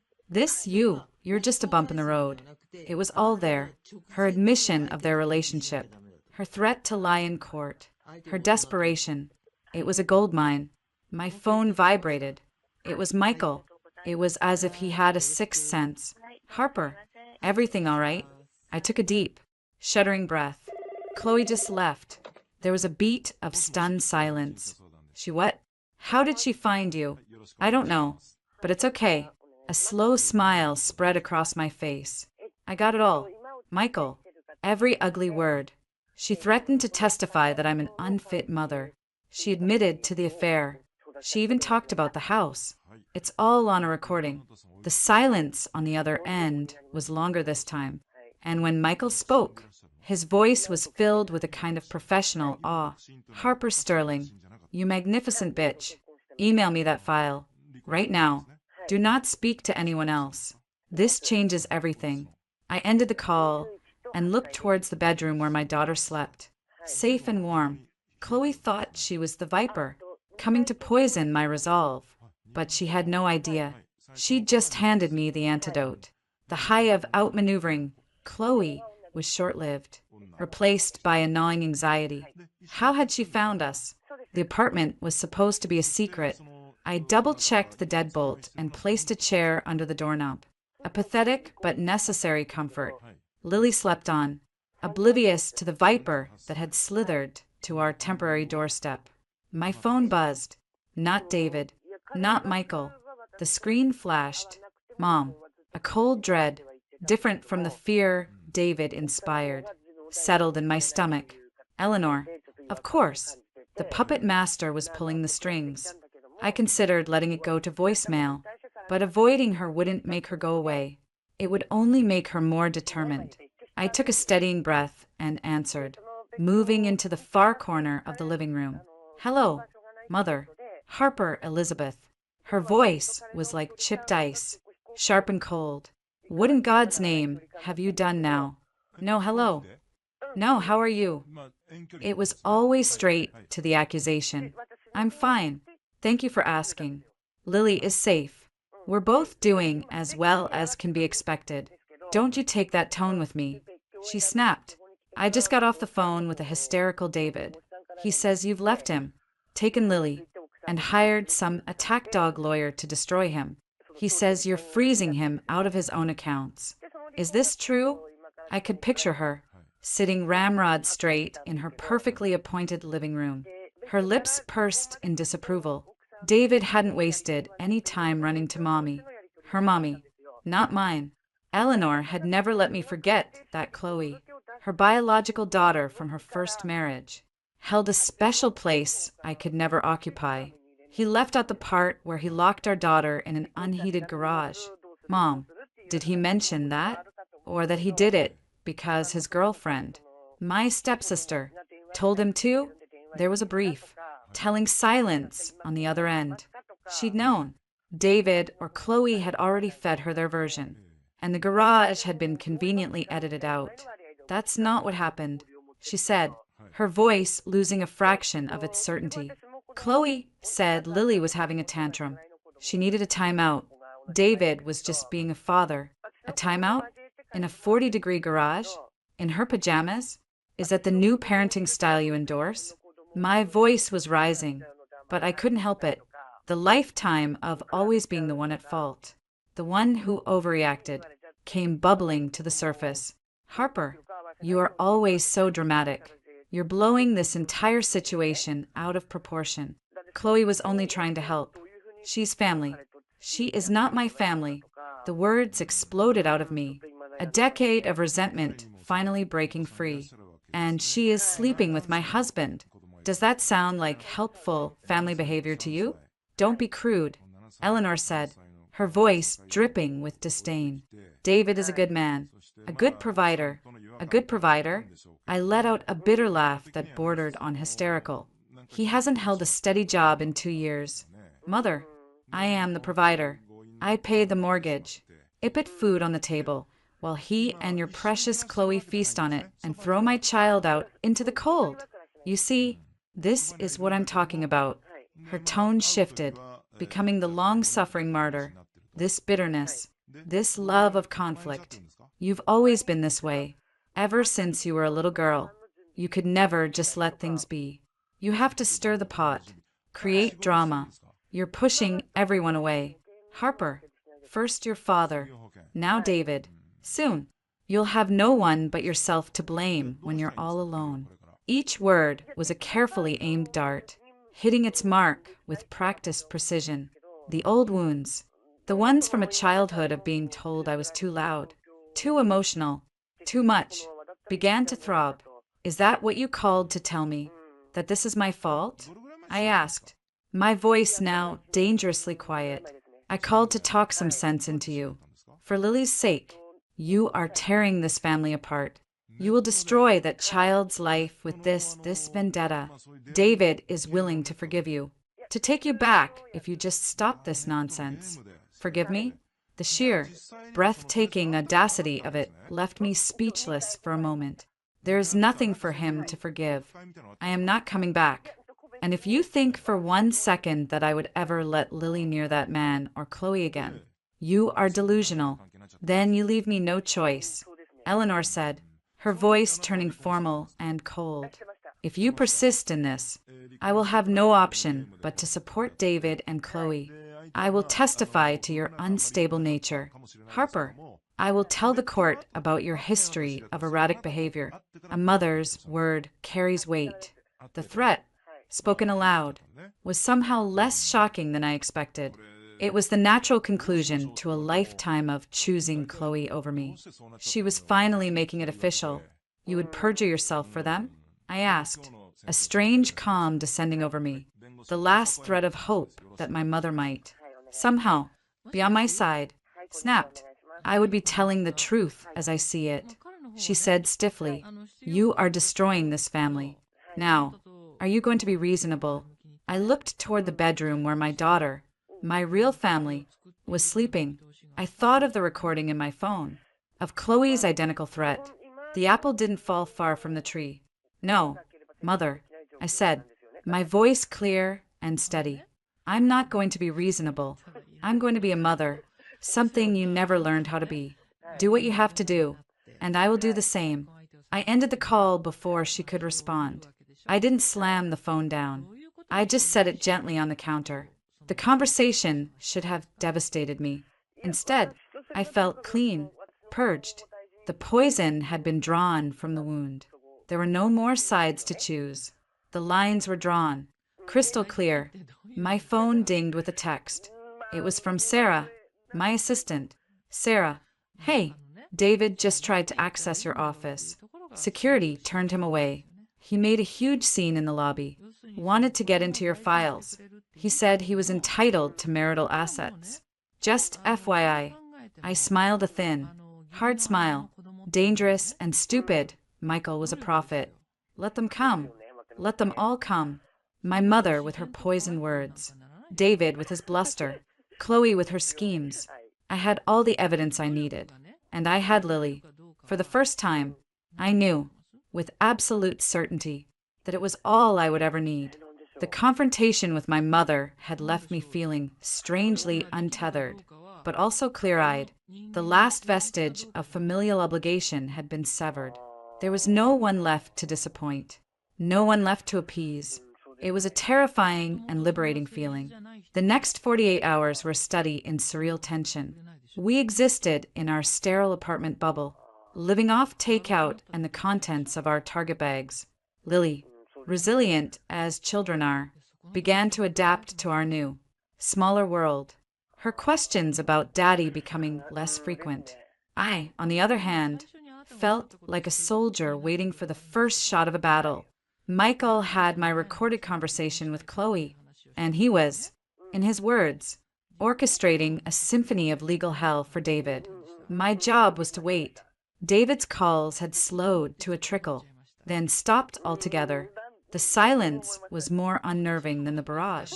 You're just a bump in the road. It was all there. Her admission of their relationship. Her threat to lie in court. Her desperation. It was a goldmine. My phone vibrated. It was Michael. It was as if he had a sixth sense. Harper, everything all right? I took a deep, shuddering breath. Chloe just left. There was a beat of stunned silence. She what? How did she find you? I don't know, but it's okay. A slow smile spread across my face. I got it all. Michael. Every ugly word. She threatened to testify that I'm an unfit mother. She admitted to the affair. She even talked about the house. It's all on a recording. The silence on the other end was longer this time. And when Michael spoke, his voice was filled with a kind of professional awe. Harper Sterling, you magnificent bitch. Email me that file. Right now. Do not speak to anyone else. This changes everything. I ended the call and looked towards the bedroom where my daughter slept. Safe and warm. Chloe thought she was the viper, coming to poison my resolve. But she had no idea. She'd just handed me the antidote. The high of outmaneuvering Chloe was short-lived, replaced by a gnawing anxiety. How had she found us? The apartment was supposed to be a secret. I double-checked the deadbolt and placed a chair under the doorknob. A pathetic but necessary comfort. Lily slept on, oblivious to the viper that had slithered to our temporary doorstep. My phone buzzed. Not David. Not Michael. The screen flashed. Mom. A cold dread, different from the fear David inspired, settled in my stomach. Eleanor. Of course. The puppet master was pulling the strings. I considered letting it go to voicemail, but avoiding her wouldn't make her go away. It would only make her more determined. I took a steadying breath and answered, moving into the far corner of the living room. Hello, Mother. Harper Elizabeth. Her voice was like chipped ice, sharp and cold. What in God's name have you done now? No, hello. No, how are you? It was always straight to the accusation. I'm fine. Thank you for asking. Lily is safe. We're both doing as well as can be expected. Don't you take that tone with me. She snapped. I just got off the phone with a hysterical David. He says you've left him, taken Lily, and hired some attack dog lawyer to destroy him. He says you're freezing him out of his own accounts. Is this true? I could picture her, sitting ramrod straight in her perfectly appointed living room, her lips pursed in disapproval. David hadn't wasted any time running to Mommy. Her mommy, not mine. Eleanor had never let me forget that Chloe, her biological daughter from her first marriage, held a special place I could never occupy. He left out the part where he locked our daughter in an unheated garage. Mom, did he mention that? Or that he did it because his girlfriend, my stepsister, told him to? There was a brief, telling silence on the other end. She'd known. David or Chloe had already fed her their version, and the garage had been conveniently edited out. That's not what happened, she said, her voice losing a fraction of its certainty. Chloe said Lily was having a tantrum. She needed a timeout. David was just being a father. A timeout? In a 40-degree garage? In her pajamas? Is that the new parenting style you endorse? My voice was rising, but I couldn't help it. The lifetime of always being the one at fault, the one who overreacted, came bubbling to the surface. Harper, you are always so dramatic. You're blowing this entire situation out of proportion. Chloe was only trying to help. She's family. She is not my family. The words exploded out of me. A decade of resentment finally breaking free. And she is sleeping with my husband. Does that sound like helpful family behavior to you? Don't be crude, Eleanor said, her voice dripping with disdain. David is a good man, a good provider. A good provider? I let out a bitter laugh that bordered on hysterical. He hasn't held a steady job in 2 years. Mother, I am the provider. I pay the mortgage. I put food on the table, while he and your precious Chloe feast on it and throw my child out into the cold. You see, this is what I'm talking about. Her tone shifted, becoming the long-suffering martyr. This bitterness, this love of conflict. You've always been this way, ever since you were a little girl. You could never just let things be. You have to stir the pot, create drama. You're pushing everyone away. Harper, first your father, now David. Soon, you'll have no one but yourself to blame when you're all alone. Each word was a carefully aimed dart, hitting its mark with practiced precision. The old wounds, the ones from a childhood of being told I was too loud, too emotional, too much, began to throb. Is that what you called to tell me? That this is my fault? I asked, my voice now dangerously quiet. I called to talk some sense into you. For Lily's sake, you are tearing this family apart. You will destroy that child's life with this vendetta. David is willing to forgive you, to take you back if you just stop this nonsense. Forgive me? The sheer, breathtaking audacity of it left me speechless for a moment. There is nothing for him to forgive. I am not coming back. And if you think for 1 second that I would ever let Lily near that man or Chloe again, you are delusional. Then you leave me no choice. Eleanor said, her voice turning formal and cold. If you persist in this, I will have no option but to support David and Chloe. I will testify to your unstable nature. Harper, I will tell the court about your history of erratic behavior. A mother's word carries weight. The threat, spoken aloud, was somehow less shocking than I expected. It was the natural conclusion to a lifetime of choosing Chloe over me. She was finally making it official. You would perjure yourself for them? I asked, a strange calm descending over me, the last thread of hope that my mother might, somehow, be on my side, snapped. I would be telling the truth as I see it. She said stiffly, you are destroying this family. Now, are you going to be reasonable? I looked toward the bedroom where my daughter, my real family, was sleeping. I thought of the recording in my phone, of Chloe's identical threat. The apple didn't fall far from the tree. No, Mother, I said, my voice clear and steady. I'm not going to be reasonable. I'm going to be a mother, something you never learned how to be. Do what you have to do, and I will do the same. I ended the call before she could respond. I didn't slam the phone down. I just set it gently on the counter. The conversation should have devastated me. Instead, I felt clean, purged. The poison had been drawn from the wound. There were no more sides to choose. The lines were drawn, crystal clear. My phone dinged with a text. It was from Sarah, my assistant. Sarah, hey, David just tried to access your office. Security turned him away. He made a huge scene in the lobby, wanted to get into your files. He said he was entitled to marital assets. Just FYI. I smiled a thin, hard smile. Dangerous and stupid, Michael was a prophet. Let them come. Let them all come. My mother with her poison words. David with his bluster. Chloe with her schemes. I had all the evidence I needed. And I had Lily. For the first time, I knew, with absolute certainty, that it was all I would ever need. The confrontation with my mother had left me feeling strangely untethered, but also clear-eyed. The last vestige of familial obligation had been severed. There was no one left to disappoint, no one left to appease. It was a terrifying and liberating feeling. The next 48 hours were a study in surreal tension. We existed in our sterile apartment bubble, living off takeout and the contents of our Target bags. Lily, resilient as children are, began to adapt to our new, smaller world. Her questions about Daddy becoming less frequent. I, on the other hand, felt like a soldier waiting for the first shot of a battle. Michael had my recorded conversation with Chloe, and he was, in his words, orchestrating a symphony of legal hell for David. My job was to wait. David's calls had slowed to a trickle, then stopped altogether. The silence was more unnerving than the barrage.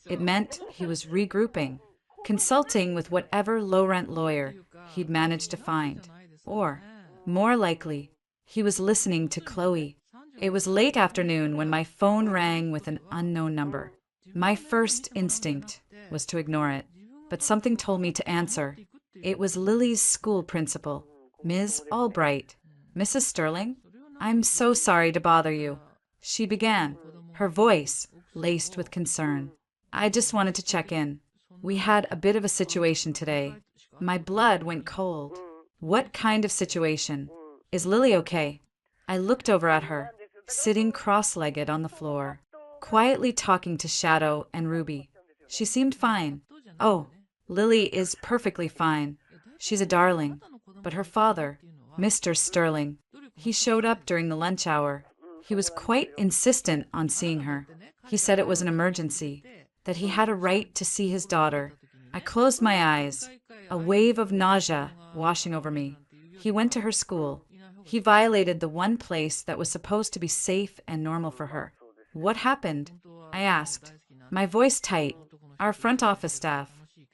It meant he was regrouping, consulting with whatever low-rent lawyer he'd managed to find. Or, more likely, he was listening to Chloe. It was late afternoon when my phone rang with an unknown number. My first instinct was to ignore it, but something told me to answer. It was Lily's school principal, Ms. Albright. "Mrs. Sterling, I'm so sorry to bother you," she began, her voice laced with concern. "I just wanted to check in. We had a bit of a situation today." My blood went cold. "What kind of situation? Is Lily okay?" I looked over at her, sitting cross-legged on the floor, quietly talking to Shadow and Ruby. She seemed fine. "Oh, Lily is perfectly fine. She's a darling." But her father, Mr. Sterling, he showed up during the lunch hour. He was quite insistent on seeing her. He said it was an emergency, that he had a right to see his daughter. I closed my eyes, a wave of nausea washing over me. He went to her school. He violated the one place that was supposed to be safe and normal for her. "What happened?" I asked, my voice tight. "Our front office staff,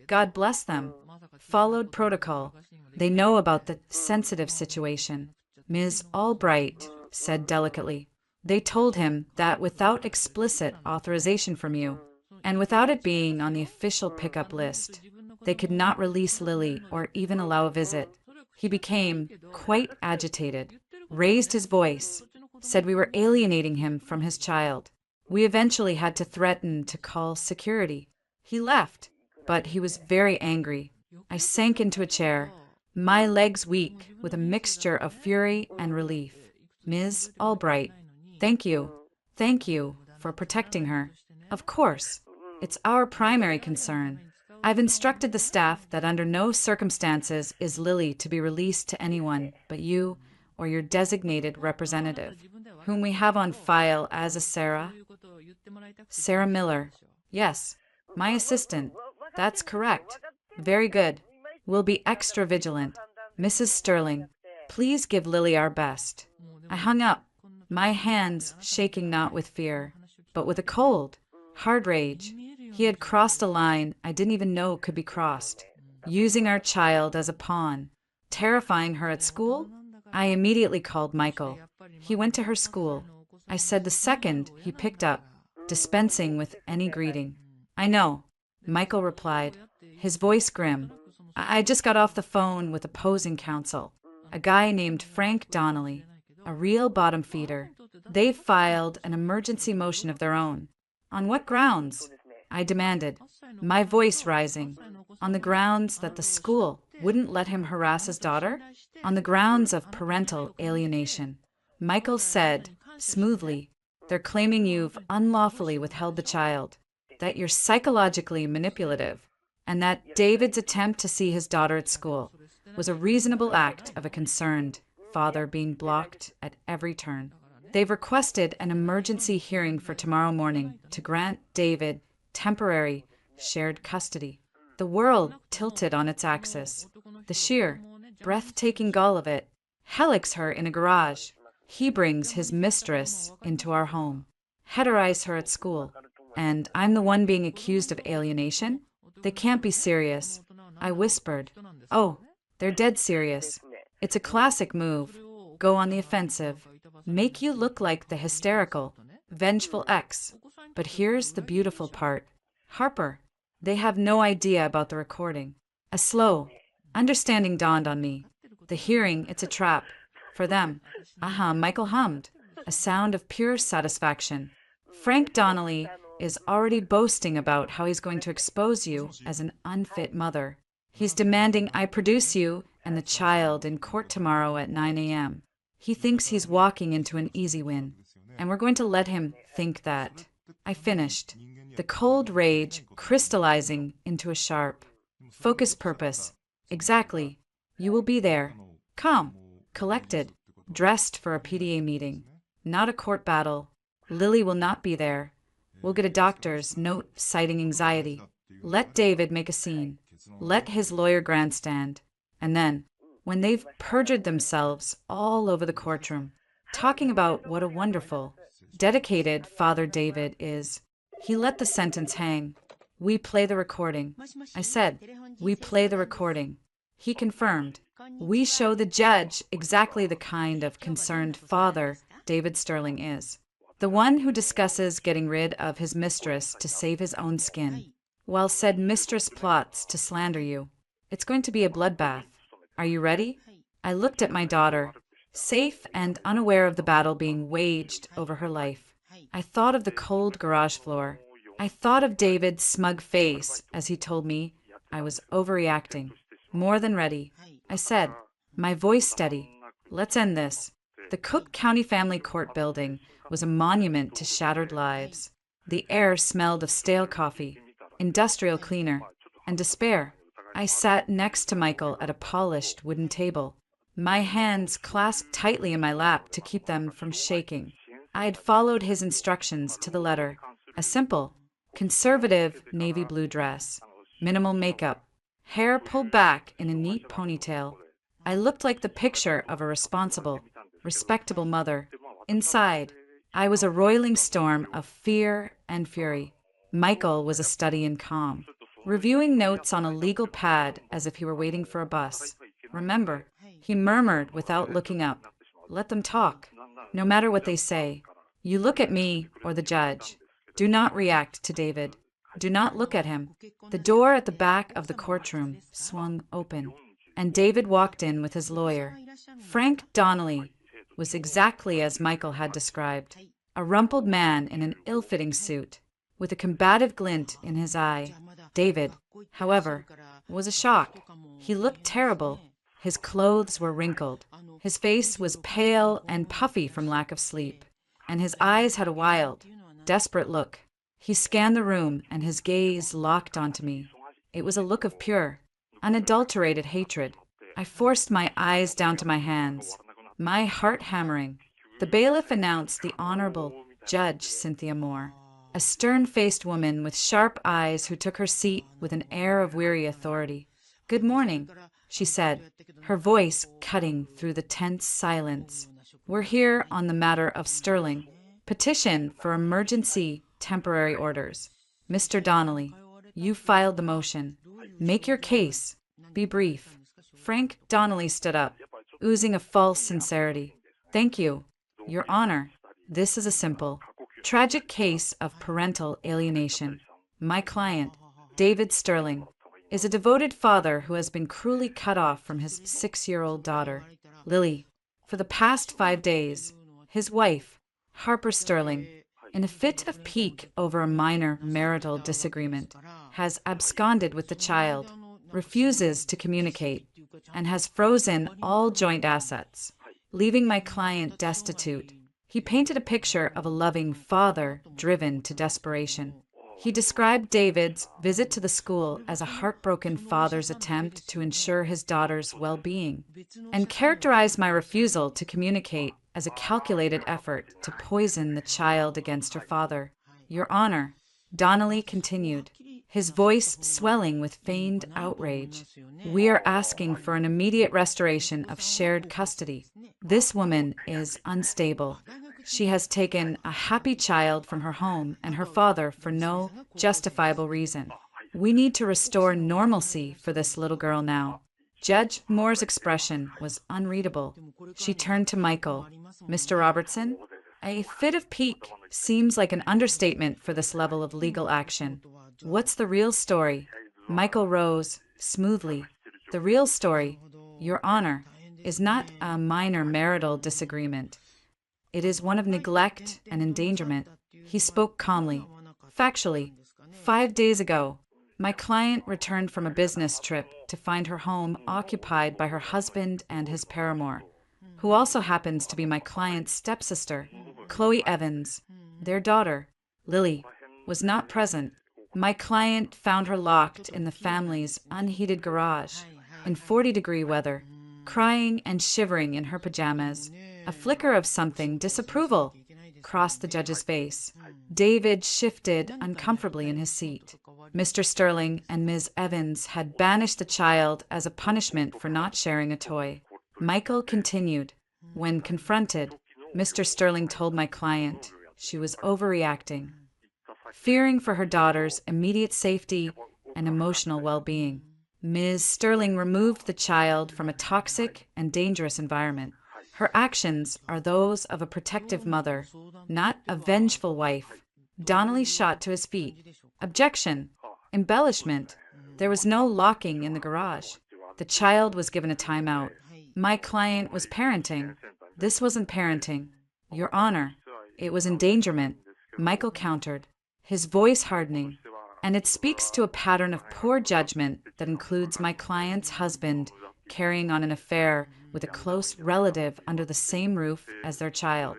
God bless them, followed protocol. They know about the sensitive situation," Ms. Albright said delicately. "They told him that without explicit authorization from you, and without it being on the official pickup list, they could not release Lily or even allow a visit." He became quite agitated, raised his voice, said we were alienating him from his child. We eventually had to threaten to call security. He left, but he was very angry. I sank into a chair, my legs weak with a mixture of fury and relief. "Ms. Albright, thank you for protecting her. Of course, it's our primary concern. I've instructed the staff that under no circumstances is Lily to be released to anyone but you or your designated representative, whom we have on file as a Sarah Miller." "Yes, my assistant. That's correct. Very good. We'll be extra vigilant. Mrs. Sterling, please give Lily our best." I hung up, my hands shaking not with fear, but with a cold, hard rage. He had crossed a line I didn't even know could be crossed, using our child as a pawn, terrifying her at school. I immediately called Michael. He went to her school. I said the second he picked up, dispensing with any greeting. "I know," Michael replied, his voice grim. "I just got off the phone with opposing counsel, a guy named Frank Donnelly, a real bottom feeder. They've filed an emergency motion of their own." "On what grounds?" I demanded, my voice rising. "On the grounds that the school wouldn't let him harass his daughter? On the grounds of parental alienation." Michael said, smoothly, "They're claiming you've unlawfully withheld the child, that you're psychologically manipulative, and that David's attempt to see his daughter at school was a reasonable act of a concerned father being blocked at every turn. They've requested an emergency hearing for tomorrow morning to grant David temporary shared custody." The world tilted on its axis. The sheer, breathtaking gall of it. Helix her in a garage. He brings his mistress into our home. Heterize her at school. And I'm the one being accused of alienation? They can't be serious. I whispered. "Oh, they're dead serious. It's a classic move. Go on the offensive. Make you look like the hysterical, vengeful ex. But here's the beautiful part. Harper, they have no idea about the recording." A slow, understanding dawned on me. The hearing, it's a trap. For them. Michael hummed, a sound of pure satisfaction. "Frank Donnelly is already boasting about how he's going to expose you as an unfit mother. He's demanding I produce you and the child in court tomorrow at 9 a.m. He thinks he's walking into an easy win, and we're going to let him think that." I finished, the cold rage crystallizing into a sharp, focused purpose. "Exactly. You will be there. Calm, collected, dressed for a PDA meeting. Not a court battle. Lily will not be there. We'll get a doctor's note citing anxiety. Let David make a scene. Let his lawyer grandstand. And then, when they've perjured themselves all over the courtroom, talking about what a wonderful, Dedicated Father David is. He let the sentence hang. We play the recording. I said, we play the recording. He confirmed. We show the judge exactly the kind of concerned father David Sterling is. The one who discusses getting rid of his mistress to save his own skin, while said mistress plots to slander you. It's going to be a bloodbath. Are you ready? I looked at my daughter, safe and unaware of the battle being waged over her life. I thought of the cold garage floor. I thought of David's smug face as he told me I was overreacting. More than ready. I said, my voice steady. Let's end this. The Cook County Family Court building was a monument to shattered lives. The air smelled of stale coffee, industrial cleaner, and despair. I sat next to Michael at a polished wooden table, my hands clasped tightly in my lap to keep them from shaking. I had followed his instructions to the letter. A simple, conservative navy blue dress, minimal makeup, hair pulled back in a neat ponytail. I looked like the picture of a responsible, respectable mother. Inside, I was a roiling storm of fear and fury. Michael was a study in calm, reviewing notes on a legal pad as if he were waiting for a bus. Remember, he murmured without looking up. Let them talk, no matter what they say. You look at me or the judge. Do not react to David. Do not look at him. The door at the back of the courtroom swung open, and David walked in with his lawyer. Frank Donnelly was exactly as Michael had described, a rumpled man in an ill-fitting suit, with a combative glint in his eye. David, however, was a shock. He looked terrible. His clothes were wrinkled. His face was pale and puffy from lack of sleep, and his eyes had a wild, desperate look. He scanned the room, and his gaze locked onto me. It was a look of pure, unadulterated hatred. I forced my eyes down to my hands, my heart hammering. The bailiff announced the Honorable Judge Cynthia Moore, a stern-faced woman with sharp eyes who took her seat with an air of weary authority. "Good morning," she said, her voice cutting through the tense silence. "We're here on the matter of Sterling. Petition for emergency temporary orders. Mr. Donnelly, you filed the motion. Make your case. Be brief." Frank Donnelly stood up, oozing a false sincerity. "Thank you, Your Honor. This is a simple, tragic case of parental alienation. My client, David Sterling, is a devoted father who has been cruelly cut off from his 6-year-old daughter, Lily, for the past 5 days. His wife, Harper Sterling, in a fit of pique over a minor marital disagreement, has absconded with the child, refuses to communicate, and has frozen all joint assets, leaving my client destitute. He painted a picture of a loving father driven to desperation. He described David's visit to the school as a heartbroken father's attempt to ensure his daughter's well-being, and characterized my refusal to communicate as a calculated effort to poison the child against her father. Your Honor, Donnelly continued, his voice swelling with feigned outrage, we are asking for an immediate restoration of shared custody. This woman is unstable. She has taken a happy child from her home and her father for no justifiable reason. We need to restore normalcy for this little girl now. Judge Moore's expression was unreadable. She turned to Michael. Mr. Robertson, a fit of pique seems like an understatement for this level of legal action. What's the real story? Michael rose smoothly. The real story, Your Honor, is not a minor marital disagreement. It is one of neglect and endangerment. He spoke calmly. Factually, 5 days ago, my client returned from a business trip to find her home occupied by her husband and his paramour, who also happens to be my client's stepsister, Chloe Evans. Their daughter, Lily, was not present. My client found her locked in the family's unheated garage in 40-degree weather, crying and shivering in her pajamas. A flicker of something disapproval crossed the judge's face. David shifted uncomfortably in his seat. Mr. Sterling and Ms. Evans had banished the child as a punishment for not sharing a toy. Michael continued. When confronted, Mr. Sterling told my client she was overreacting, fearing for her daughter's immediate safety and emotional well-being. Ms. Sterling removed the child from a toxic and dangerous environment. Her actions are those of a protective mother, not a vengeful wife. Donnelly shot to his feet. Objection. Embellishment. There was no locking in the garage. The child was given a timeout. My client was parenting. This wasn't parenting. Your Honor, it was endangerment. Michael countered, his voice hardening. And it speaks to a pattern of poor judgment that includes my client's husband carrying on an affair with a close relative under the same roof as their child.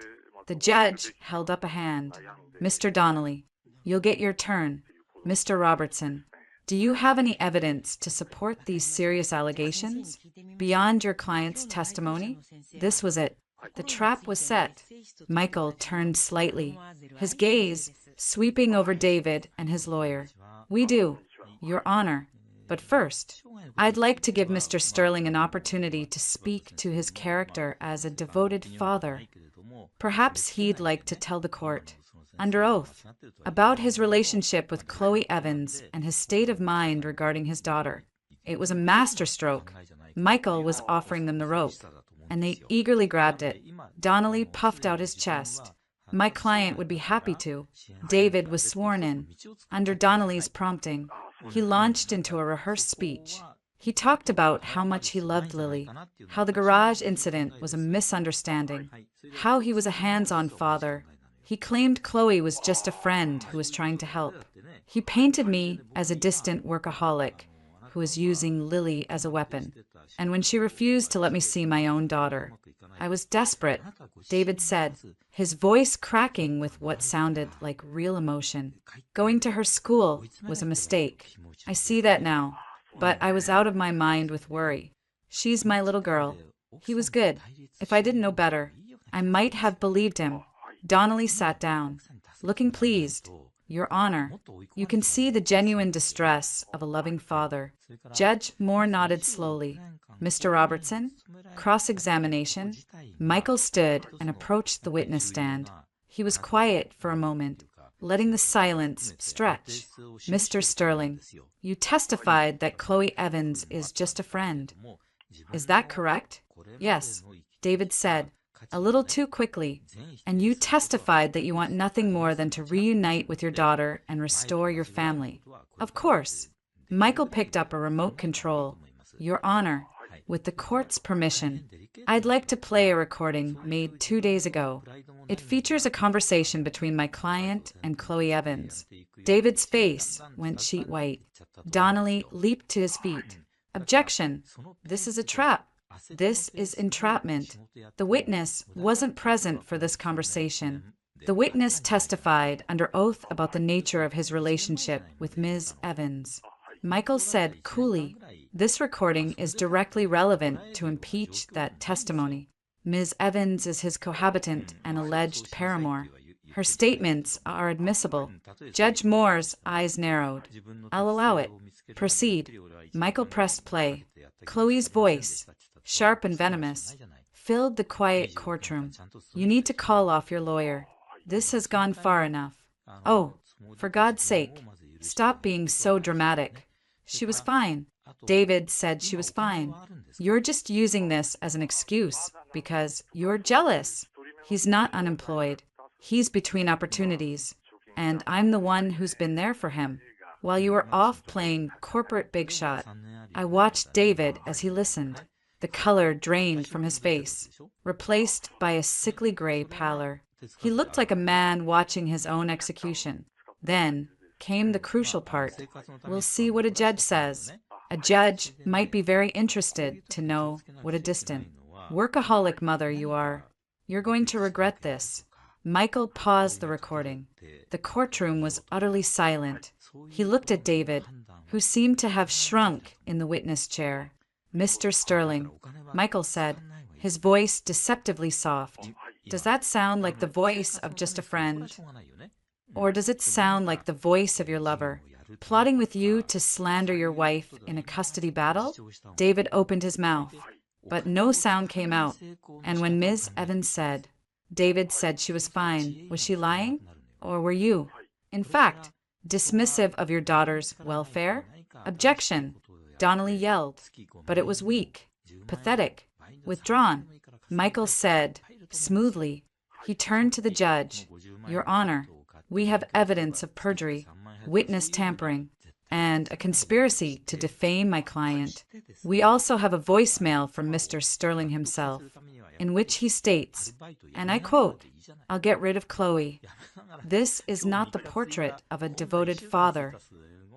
The judge held up a hand. Mr. Donnelly, you'll get your turn. Mr. Robertson, do you have any evidence to support these serious allegations? Beyond your client's testimony? This was it. The trap was set. Michael turned slightly, his gaze sweeping over David and his lawyer. We do, Your Honor. But first, I'd like to give Mr. Sterling an opportunity to speak to his character as a devoted father. Perhaps he'd like to tell the court, under oath, about his relationship with Chloe Evans and his state of mind regarding his daughter. It was a masterstroke. Michael was offering them the rope, and they eagerly grabbed it. Donnelly puffed out his chest. My client would be happy to. David was sworn in. Under Donnelly's prompting, he launched into a rehearsed speech. He talked about how much he loved Lily, how the garage incident was a misunderstanding, how he was a hands-on father. He claimed Chloe was just a friend who was trying to help. He painted me as a distant workaholic who was using Lily as a weapon. And when she refused to let me see my own daughter, I was desperate, David said, his voice cracking with what sounded like real emotion. Going to her school was a mistake. I see that now, but I was out of my mind with worry. She's my little girl. He was good. If I didn't know better, I might have believed him. Donnelly sat down, looking pleased. Your Honor, you can see the genuine distress of a loving father. Judge Moore nodded slowly. Mr. Robertson? Cross-examination? Michael stood and approached the witness stand. He was quiet for a moment, letting the silence stretch. Mr. Sterling, you testified that Chloe Evans is just a friend. Is that correct? Yes, David said, a little too quickly. And you testified that you want nothing more than to reunite with your daughter and restore your family. Of course. Michael picked up a remote control. Your Honor, with the court's permission, I'd like to play a recording made 2 days ago. It features a conversation between my client and Chloe Evans. David's face went sheet white. Donnelly leaped to his feet. Objection! This is a trap. This is entrapment. The witness wasn't present for this conversation. The witness testified under oath about the nature of his relationship with Ms. Evans. Michael said coolly, this recording is directly relevant to impeach that testimony. Ms. Evans is his cohabitant and alleged paramour. Her statements are admissible. Judge Moore's eyes narrowed. I'll allow it. Proceed. Michael pressed play. Chloe's voice, sharp and venomous, filled the quiet courtroom. You need to call off your lawyer. This has gone far enough. Oh, for God's sake, stop being so dramatic. She was fine. David said she was fine. You're just using this as an excuse because you're jealous. He's not unemployed. He's between opportunities, and I'm the one who's been there for him. While you were off playing corporate big shot, I watched David as he listened. The color drained from his face, replaced by a sickly gray pallor. He looked like a man watching his own execution. Then came the crucial part. We'll see what a judge says. A judge might be very interested to know what a distant, workaholic mother you are. You're going to regret this. Michael paused the recording. The courtroom was utterly silent. He looked at David, who seemed to have shrunk in the witness chair. Mr. Sterling, Michael said, his voice deceptively soft. Does that sound like the voice of just a friend? Or does it sound like the voice of your lover, plotting with you to slander your wife in a custody battle? David opened his mouth, but no sound came out. And when Ms. Evans said, David said she was fine. Was she lying? Or were you, in fact, dismissive of your daughter's welfare? Objection, Donnelly yelled. But it was weak, pathetic, withdrawn. Michael said, smoothly. He turned to the judge. Your Honor, we have evidence of perjury, witness tampering, and a conspiracy to defame my client. We also have a voicemail from Mr. Sterling himself, in which he states, and I quote, I'll get rid of Chloe. This is not the portrait of a devoted father.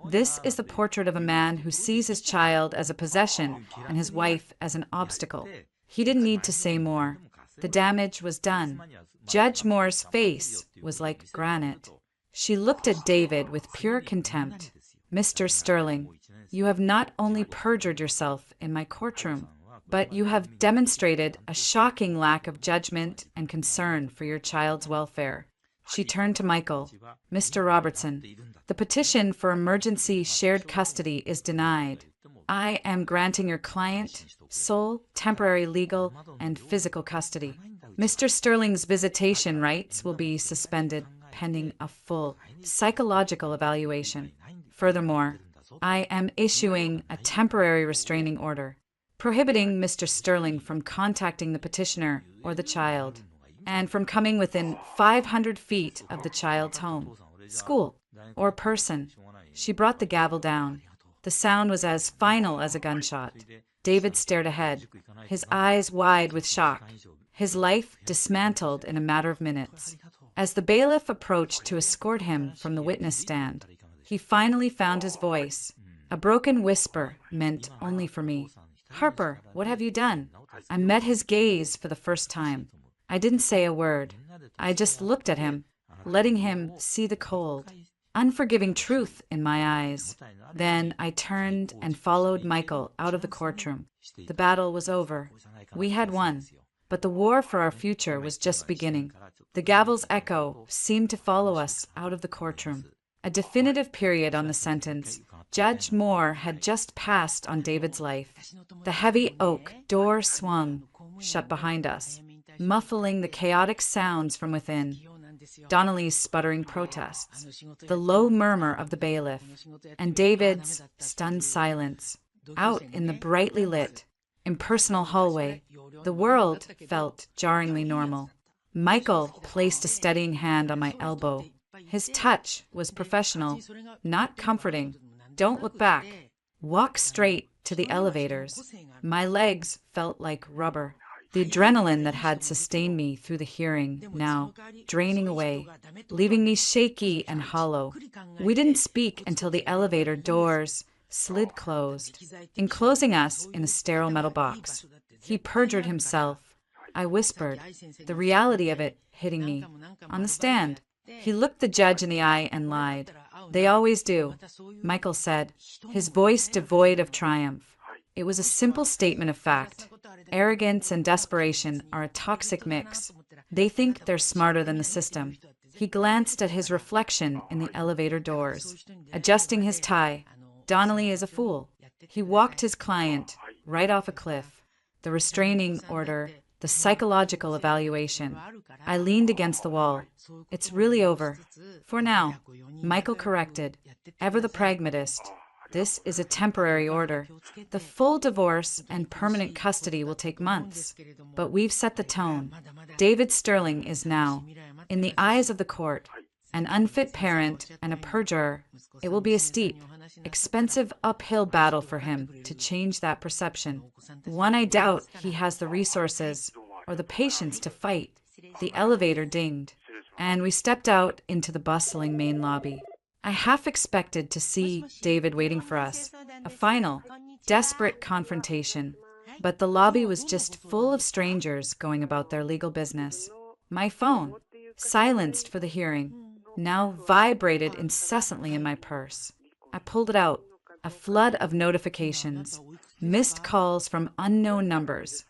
This is the portrait of a man who sees his child as a possession and his wife as an obstacle. He didn't need to say more. The damage was done. Judge Moore's face was like granite. She looked at David with pure contempt. Mr. Sterling, you have not only perjured yourself in my courtroom, but you have demonstrated a shocking lack of judgment and concern for your child's welfare. She turned to Michael. Mr. Robertson, the petition for emergency shared custody is denied. I am granting your client sole, temporary legal, and physical custody. Mr. Sterling's visitation rights will be suspended pending a full psychological evaluation. Furthermore, I am issuing a temporary restraining order, prohibiting Mr. Sterling from contacting the petitioner or the child, and from coming within 500 feet of the child's home, school, or person. She brought the gavel down. The sound was as final as a gunshot. David stared ahead, his eyes wide with shock, his life dismantled in a matter of minutes. As the bailiff approached to escort him from the witness stand, he finally found his voice. A broken whisper meant only for me. Harper, what have you done? I met his gaze for the first time. I didn't say a word. I just looked at him, letting him see the cold, unforgiving truth in my eyes. Then I turned and followed Michael out of the courtroom. The battle was over. We had won, but the war for our future was just beginning. The gavel's echo seemed to follow us out of the courtroom. A definitive period on the sentence. Judge Moore had just passed on David's life. The heavy oak door swung shut behind us, muffling the chaotic sounds from within. Donnelly's sputtering protests, the low murmur of the bailiff, and David's stunned silence. Out in the brightly lit, impersonal hallway, the world felt jarringly normal. Michael placed a steadying hand on my elbow. His touch was professional, not comforting. Don't look back. Walk straight to the elevators. My legs felt like rubber. The adrenaline that had sustained me through the hearing now draining away, leaving me shaky and hollow. We didn't speak until the elevator doors slid closed, enclosing us in a sterile metal box. He perjured himself. I whispered, the reality of it hitting me. On the stand, he looked the judge in the eye and lied. They always do, Michael said, his voice devoid of triumph. It was a simple statement of fact. Arrogance and desperation are a toxic mix. They think they're smarter than the system. He glanced at his reflection in the elevator doors, adjusting his tie. Donnelly is a fool. He walked his client right off a cliff. The restraining order, the psychological evaluation. I leaned against the wall. It's really over. For now, Michael corrected, ever the pragmatist. This is a temporary order. The full divorce and permanent custody will take months. But we've set the tone. David Sterling is now, in the eyes of the court, an unfit parent and a perjurer. It will be a steep, expensive uphill battle for him to change that perception. One I doubt he has the resources or the patience to fight. The elevator dinged, and we stepped out into the bustling main lobby. I half expected to see David waiting for us, a final, desperate confrontation. But the lobby was just full of strangers going about their legal business. My phone, silenced for the hearing, now vibrated incessantly in my purse. I pulled it out, a flood of notifications, missed calls from unknown numbers,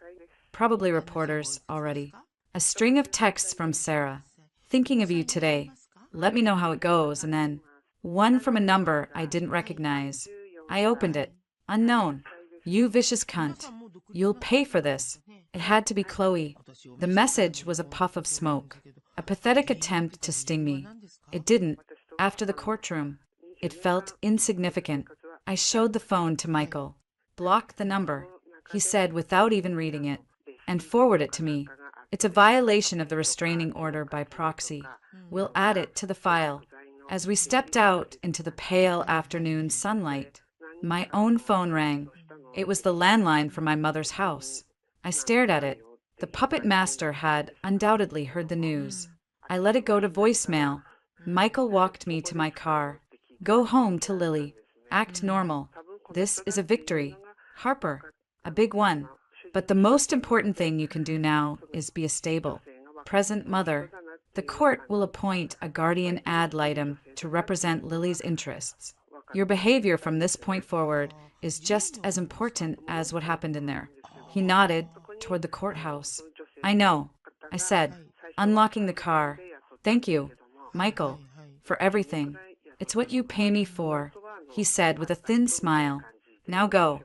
probably reporters already, a string of texts from Sarah, thinking of you today, let me know how it goes, and then one from a number I didn't recognize. I opened it. Unknown. You vicious cunt. You'll pay for this. It had to be Chloe. The message was a puff of smoke, a pathetic attempt to sting me. It didn't. After the courtroom, it felt insignificant. I showed the phone to Michael. Block the number, he said without even reading it, and forward it to me. It's a violation of the restraining order by proxy. We'll add it to the file. As we stepped out into the pale afternoon sunlight, my own phone rang. It was the landline from my mother's house. I stared at it. The puppet master had undoubtedly heard the news. I let it go to voicemail. Michael walked me to my car. Go home to Lily. Act normal. This is a victory. Harper, a big one. But the most important thing you can do now is be a stable, present mother. The court will appoint a guardian ad litem to represent Lily's interests. Your behavior from this point forward is just as important as what happened in there. He nodded toward the courthouse. I know, I said, unlocking the car. Thank you, Michael, for everything. It's what you pay me for, he said with a thin smile. Now go.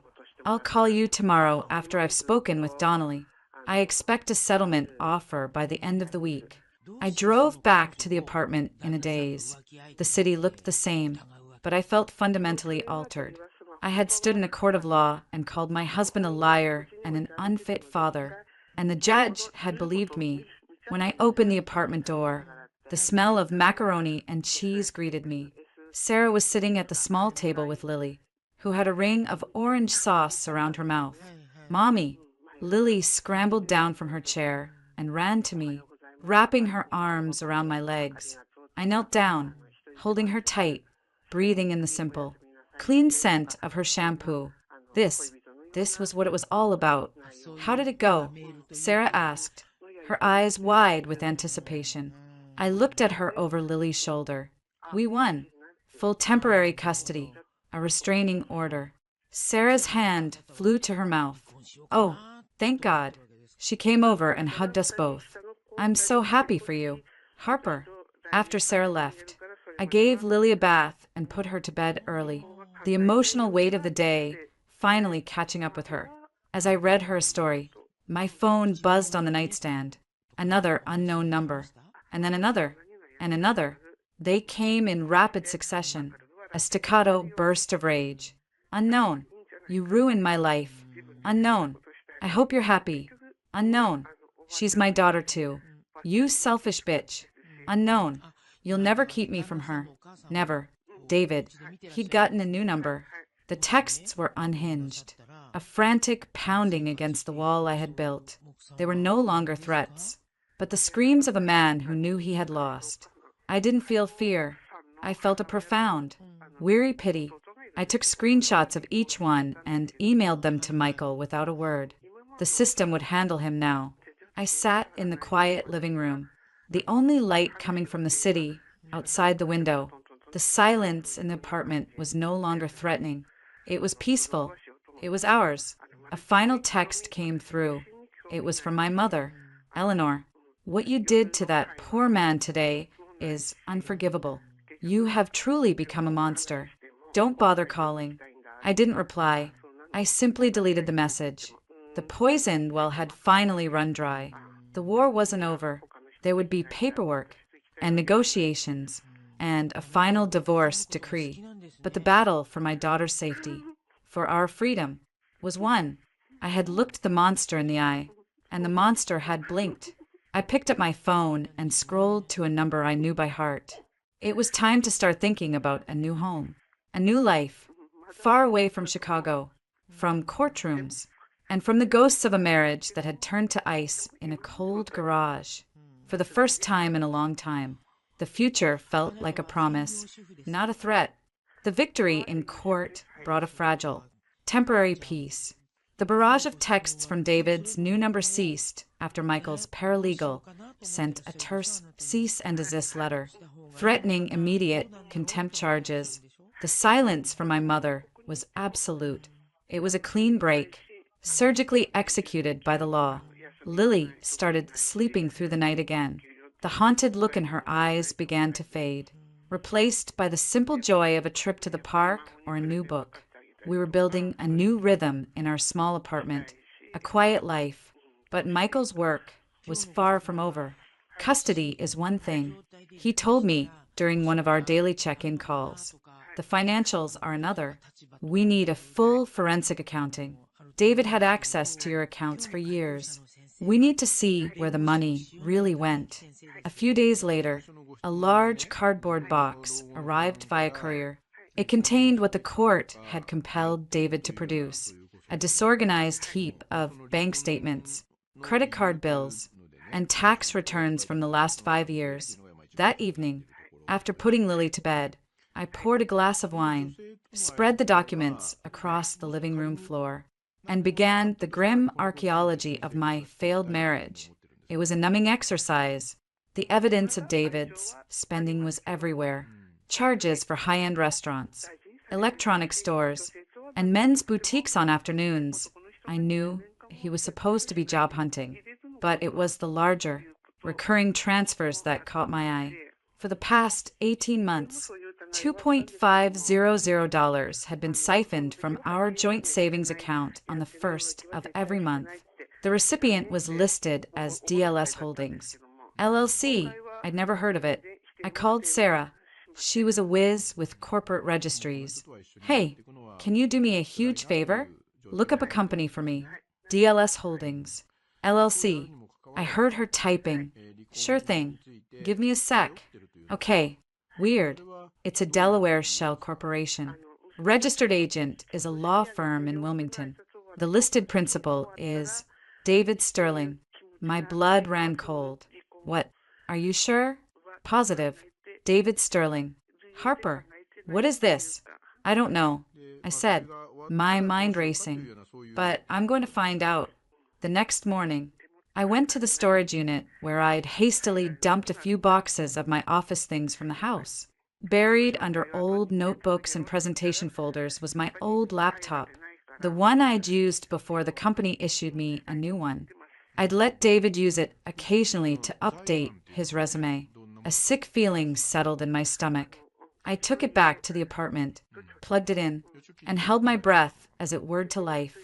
I'll call you tomorrow after I've spoken with Donnelly. I expect a settlement offer by the end of the week. I drove back to the apartment in a daze. The city looked the same, but I felt fundamentally altered. I had stood in a court of law and called my husband a liar and an unfit father, and the judge had believed me. When I opened the apartment door, the smell of macaroni and cheese greeted me. Sarah was sitting at the small table with Lily, who had a ring of orange sauce around her mouth. Mommy! Lily scrambled down from her chair and ran to me, wrapping her arms around my legs. I knelt down, holding her tight, breathing in the simple, clean scent of her shampoo. This was what it was all about. How did it go? Sarah asked, her eyes wide with anticipation. I looked at her over Lily's shoulder. We won. Full temporary custody, a restraining order. Sarah's hand flew to her mouth. Oh, thank God. She came over and hugged us both. I'm so happy for you. Harper. After Sarah left, I gave Lily a bath and put her to bed early. The emotional weight of the day finally catching up with her. As I read her a story, my phone buzzed on the nightstand. Another unknown number. And then another. And another. They came in rapid succession. A staccato burst of rage. Unknown. You ruined my life. Unknown. I hope you're happy. Unknown. She's my daughter too. You selfish bitch. Unknown. You'll never keep me from her. Never. David. He'd gotten a new number. The texts were unhinged. A frantic pounding against the wall I had built. They were no longer threats, but the screams of a man who knew he had lost. I didn't feel fear. I felt a profound, weary pity. I took screenshots of each one and emailed them to Michael without a word. The system would handle him now. I sat in the quiet living room, the only light coming from the city, outside the window. The silence in the apartment was no longer threatening. It was peaceful. It was ours. A final text came through. It was from my mother, Eleanor. What you did to that poor man today is unforgivable. You have truly become a monster. Don't bother calling. I didn't reply. I simply deleted the message. The poison well had finally run dry. The war wasn't over. There would be paperwork and negotiations and a final divorce decree. But the battle for my daughter's safety, for our freedom, was won. I had looked the monster in the eye, and the monster had blinked. I picked up my phone and scrolled to a number I knew by heart. It was time to start thinking about a new home, a new life, far away from Chicago, from courtrooms, and from the ghosts of a marriage that had turned to ice in a cold garage. For the first time in a long time, the future felt like a promise, not a threat. The victory in court brought a fragile, temporary peace. The barrage of texts from David's new number ceased after Michael's paralegal sent a terse cease and desist letter, threatening immediate contempt charges. The silence from my mother was absolute. It was a clean break, surgically executed by the law. Lily started sleeping through the night again. The haunted look in her eyes began to fade, replaced by the simple joy of a trip to the park or a new book. We were building a new rhythm in our small apartment, a quiet life, But Michael's work was far from over. Custody is one thing. He told me during one of our daily check-in calls. The financials are another. We need a full forensic accounting. David had access to your accounts for years. We need to see where the money really went. A few days later, a large cardboard box arrived via courier. It contained what the court had compelled David to produce, a disorganized heap of bank statements, credit card bills, and tax returns from the last 5 years. That evening, after putting Lily to bed, I poured a glass of wine, spread the documents across the living room floor, and began the grim archaeology of my failed marriage. It was a numbing exercise. The evidence of David's spending was everywhere. Charges for high-end restaurants, electronic stores, and men's boutiques on afternoons. I knew he was supposed to be job hunting, but it was the larger, recurring transfers that caught my eye. For the past 18 months, $2,500 had been siphoned from our joint savings account on the first of every month. The recipient was listed as DLS Holdings, LLC. I'd never heard of it. I called Sarah. She was a whiz with corporate registries. Hey, can you do me a huge favor? Look up a company for me. DLS Holdings, LLC. I heard her typing. Sure thing. Give me a sec. Okay. Weird. It's a Delaware shell corporation. Registered agent is a law firm in Wilmington. The listed principal is David Sterling. My blood ran cold. What? Are you sure? Positive. David Sterling. Harper, what is this? I don't know. I said, my mind racing. But I'm going to find out. The next morning, I went to the storage unit where I'd hastily dumped a few boxes of my office things from the house. Buried under old notebooks and presentation folders was my old laptop, the one I'd used before the company issued me a new one. I'd let David use it occasionally to update his resume. A sick feeling settled in my stomach. I took it back to the apartment, plugged it in, and held my breath as it whirred to life.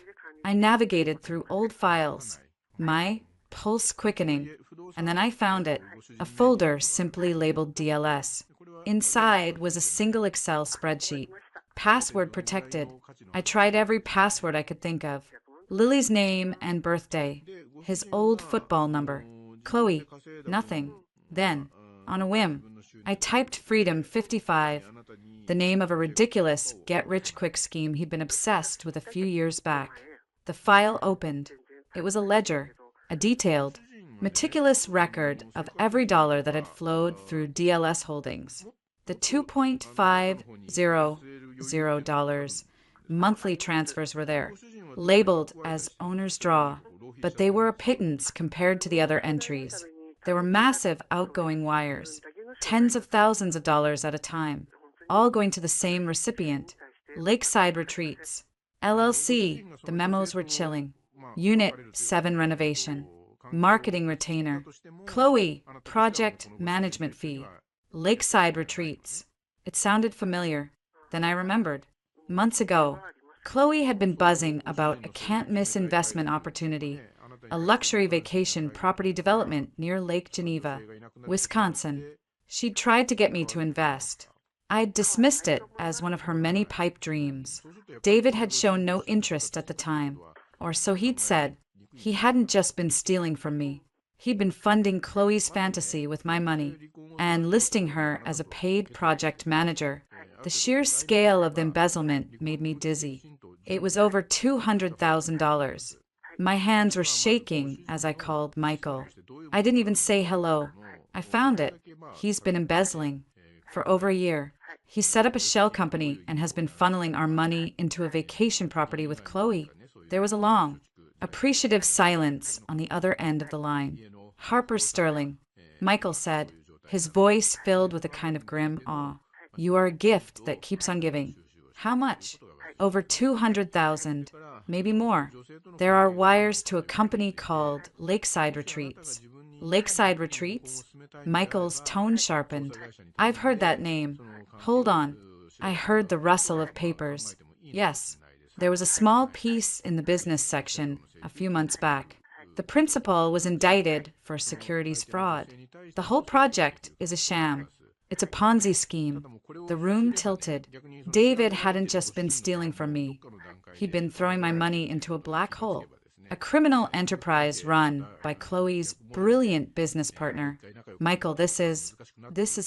I navigated through old files, my pulse quickening, and then I found it, a folder simply labeled DLS. Inside was a single Excel spreadsheet, password protected. I tried every password I could think of. Lily's name and birthday, his old football number. Chloe, nothing. Then, on a whim, I typed Freedom 55, the name of a ridiculous get-rich-quick scheme he'd been obsessed with a few years back. The file opened. It was a ledger, a detailed, meticulous record of every dollar that had flowed through DLS Holdings. The $2,500 monthly transfers were there, labeled as owner's draw, but they were a pittance compared to the other entries. There were massive outgoing wires, tens of thousands of dollars at a time, all going to the same recipient, Lakeside Retreats, LLC. The memos were chilling. Unit 7 renovation, marketing retainer, Chloe, project management fee, Lakeside Retreats. It sounded familiar. Then I remembered. Months ago, Chloe had been buzzing about a can't-miss investment opportunity, a luxury vacation property development near Lake Geneva, Wisconsin. She'd tried to get me to invest. I'd dismissed it as one of her many pipe dreams. David had shown no interest at the time, or so he'd said. He hadn't just been stealing from me. He'd been funding Chloe's fantasy with my money and listing her as a paid project manager. The sheer scale of the embezzlement made me dizzy. It was over $200,000. My hands were shaking as I called Michael. I didn't even say hello. I found it. He's been embezzling for over a year. He set up a shell company and has been funneling our money into a vacation property with Chloe. There was a long, appreciative silence on the other end of the line. Harper Sterling, Michael said, his voice filled with a kind of grim awe. You are a gift that keeps on giving. How much? Over 200,000, maybe more. There are wires to a company called Lakeside Retreats. Lakeside Retreats? Michael's tone sharpened. I've heard that name. Hold on. I heard the rustle of papers. Yes, there was a small piece in the business section a few months back. The principal was indicted for securities fraud. The whole project is a sham. It's a Ponzi scheme. The room tilted. David hadn't just been stealing from me. He'd been throwing my money into a black hole. A criminal enterprise run by Chloe's brilliant business partner. Michael, this is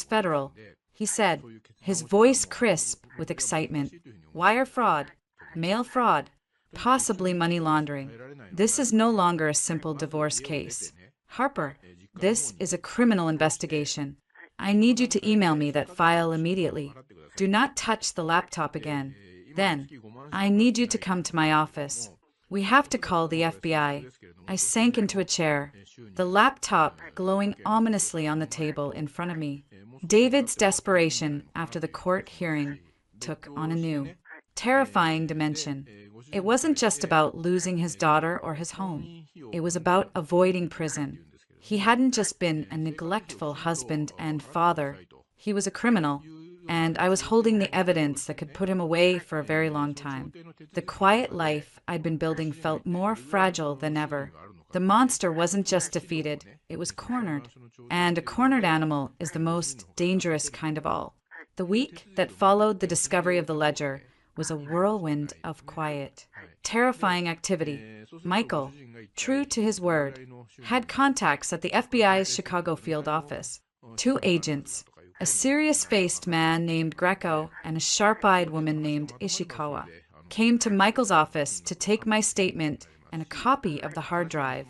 federal, he said, his voice crisp with excitement. Wire fraud, mail fraud, possibly money laundering. This is no longer a simple divorce case. Harper, this is a criminal investigation. I need you to email me that file immediately. Do not touch the laptop again. Then, I need you to come to my office. We have to call the FBI. I sank into a chair, the laptop glowing ominously on the table in front of me. David's desperation after the court hearing took on a new, terrifying dimension. It wasn't just about losing his daughter or his home. It was about avoiding prison. He hadn't just been a neglectful husband and father. He was a criminal, and I was holding the evidence that could put him away for a very long time. The quiet life I'd been building felt more fragile than ever. The monster wasn't just defeated, it was cornered. And a cornered animal is the most dangerous kind of all. The week that followed the discovery of the ledger was a whirlwind of quiet, terrifying activity. Michael, true to his word, had contacts at the FBI's Chicago field office. 2 agents, a serious-faced man named Greco and a sharp-eyed woman named Ishikawa, came to Michael's office to take my statement and a copy of the hard drive.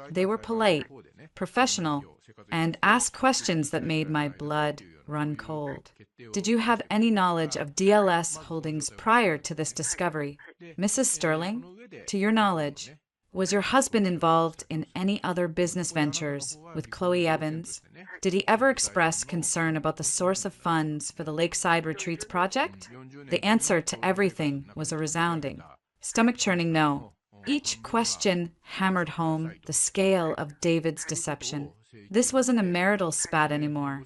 They were polite, professional, and asked questions that made my blood run cold. Did you have any knowledge of DLS holdings prior to this discovery? Mrs. Sterling, to your knowledge, was your husband involved in any other business ventures with Chloe Evans? Did he ever express concern about the source of funds for the Lakeside Retreats project? The answer to everything was a resounding, stomach-churning no. Each question hammered home the scale of David's deception. This wasn't a marital spat anymore.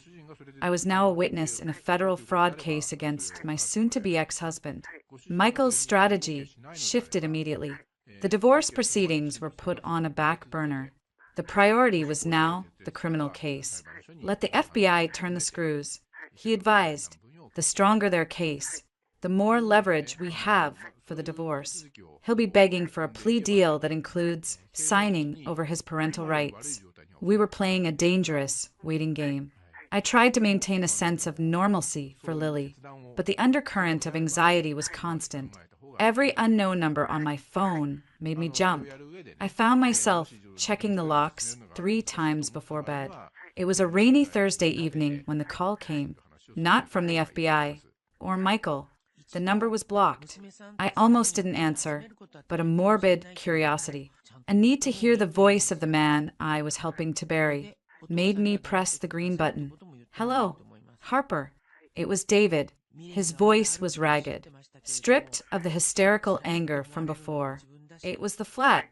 I was now a witness in a federal fraud case against my soon-to-be ex-husband. Michael's strategy shifted immediately. The divorce proceedings were put on a back burner. The priority was now the criminal case. Let the FBI turn the screws. He advised, the stronger their case, the more leverage we have for the divorce. He'll be begging for a plea deal that includes signing over his parental rights. We were playing a dangerous waiting game. I tried to maintain a sense of normalcy for Lily, but the undercurrent of anxiety was constant. Every unknown number on my phone made me jump. I found myself checking the locks 3 times before bed. It was a rainy Thursday evening when the call came, not from the FBI or Michael. The number was blocked. I almost didn't answer, but a morbid curiosity, a need to hear the voice of the man I was helping to bury, made me press the green button. Hello, Harper. It was David. His voice was ragged, stripped of the hysterical anger from before. It was the flat,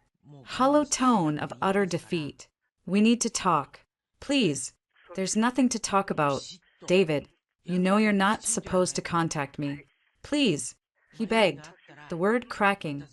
hollow tone of utter defeat. We need to talk. Please. There's nothing to talk about. David, you know you're not supposed to contact me. Please, he begged, the word cracking.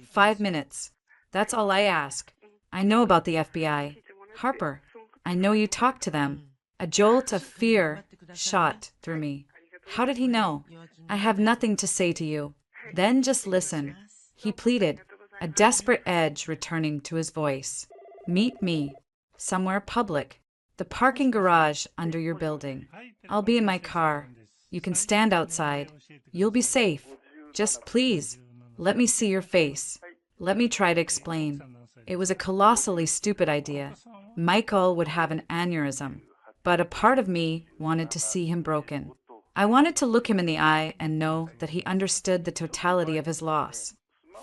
5 minutes. That's all I ask. I know about the FBI. Harper, I know you talked to them. A jolt of fear shot through me. How did he know? I have nothing to say to you. Then just listen. He pleaded, a desperate edge returning to his voice. Meet me, somewhere public, the parking garage under your building. I'll be in my car. You can stand outside. You'll be safe. Just please, let me see your face. Let me try to explain. It was a colossally stupid idea. Michael would have an aneurysm, but a part of me wanted to see him broken. I wanted to look him in the eye and know that he understood the totality of his loss.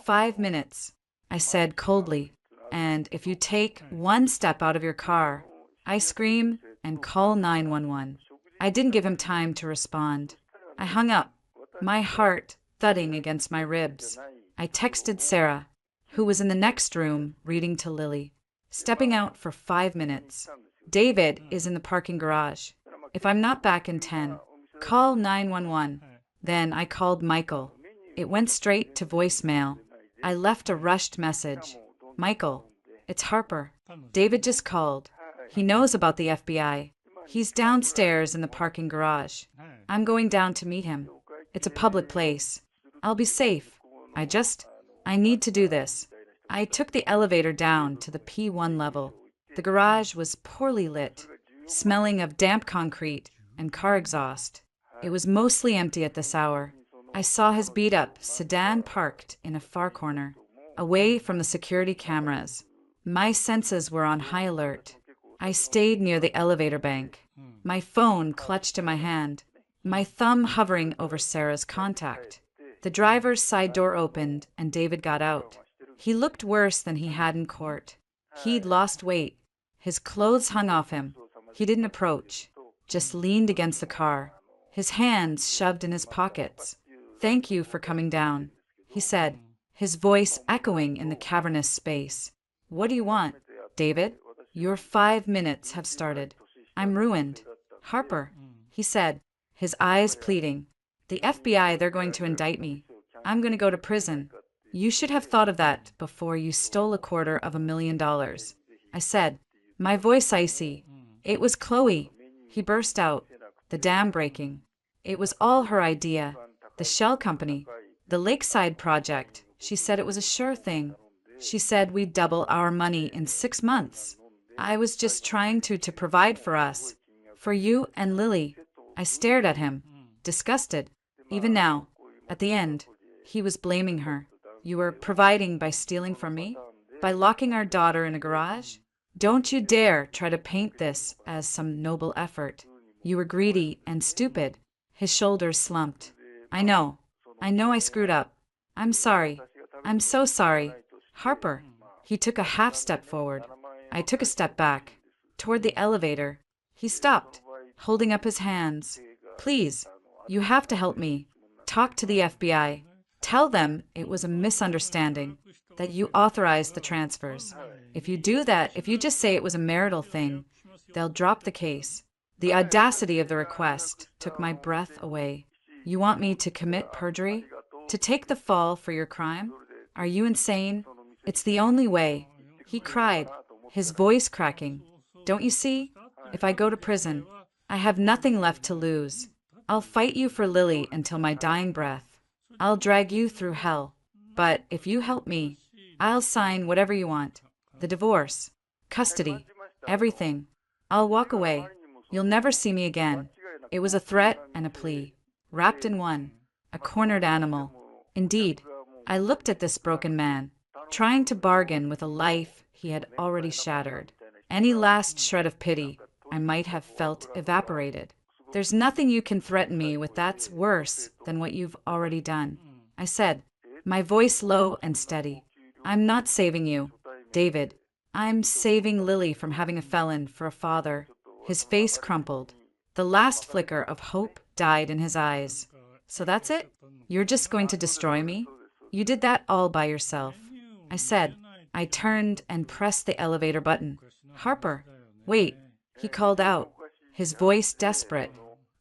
5 minutes, I said coldly, and if you take 1 step out of your car, I scream and call 911. I didn't give him time to respond. I hung up, my heart thudding against my ribs. I texted Sarah, who was in the next room reading to Lily, stepping out for 5 minutes. David is in the parking garage. If I'm not back in 10, call 911. Then I called Michael. It went straight to voicemail. I left a rushed message. Michael, it's Harper. David just called. He knows about the FBI. He's downstairs in the parking garage. I'm going down to meet him. It's a public place. I'll be safe. I need to do this. I took the elevator down to the P1 level. The garage was poorly lit, smelling of damp concrete and car exhaust. It was mostly empty at this hour. I saw his beat-up sedan parked in a far corner, away from the security cameras. My senses were on high alert. I stayed near the elevator bank, my phone clutched in my hand, my thumb hovering over Sarah's contact. The driver's side door opened and David got out. He looked worse than he had in court. He'd lost weight. His clothes hung off him. He didn't approach, just leaned against the car, his hands shoved in his pockets. "Thank you for coming down," he said, his voice echoing in the cavernous space. "What do you want, David? Your 5 minutes have started. I'm ruined." "Harper," he said, his eyes pleading. "The FBI, they're going to indict me. I'm going to go to prison. You should have thought of that before you stole $250,000. I said, my voice icy. "It was Chloe," he burst out, the dam breaking. "It was all her idea. The shell company, the Lakeside project. She said it was a sure thing. She said we'd double our money in 6 months. I was just trying to provide for us, for you and Lily." I stared at him, disgusted. Even now, at the end, he was blaming her. "You were providing by stealing from me? By locking our daughter in a garage? Don't you dare try to paint this as some noble effort. You were greedy and stupid." His shoulders slumped. I know I screwed up. I'm sorry. I'm so sorry. Harper." He took a half step forward. I took a step back, toward the elevator. He stopped, holding up his hands. "Please, you have to help me. Talk to the FBI. Tell them it was a misunderstanding, that you authorized the transfers. If you do that, if you just say it was a marital thing, they'll drop the case." The audacity of the request took my breath away. "You want me to commit perjury? To take the fall for your crime? Are you insane? It's the only way." He cried, his voice cracking. "Don't you see? If I go to prison, I have nothing left to lose. I'll fight you for Lily until my dying breath. I'll drag you through hell. But if you help me, I'll sign whatever you want. The divorce, custody, everything. I'll walk away. You'll never see me again." It was a threat and a plea, wrapped in one, a cornered animal. Indeed, I looked at this broken man, trying to bargain with a life he had already shattered. Any last shred of pity I might have felt evaporated. "There's nothing you can threaten me with that's worse than what you've already done," I said, my voice low and steady. "I'm not saving you, David. I'm saving Lily from having a felon for a father." His face crumpled. The last flicker of hope died in his eyes. "So that's it? You're just going to destroy me? You did that all by yourself," I said. I turned and pressed the elevator button. "Harper, wait," he called out, his voice desperate.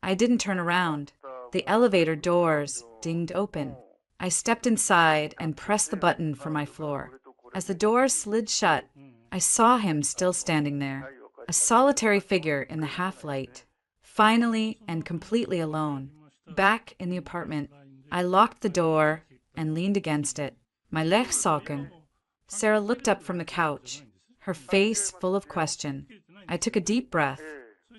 I didn't turn around. The elevator doors dinged open. I stepped inside and pressed the button for my floor. As the door slid shut, I saw him still standing there, a solitary figure in the half-light, finally and completely alone. Back in the apartment, I locked the door and leaned against it, my legs sulking. Sarah looked up from the couch, her face full of question. I took a deep breath.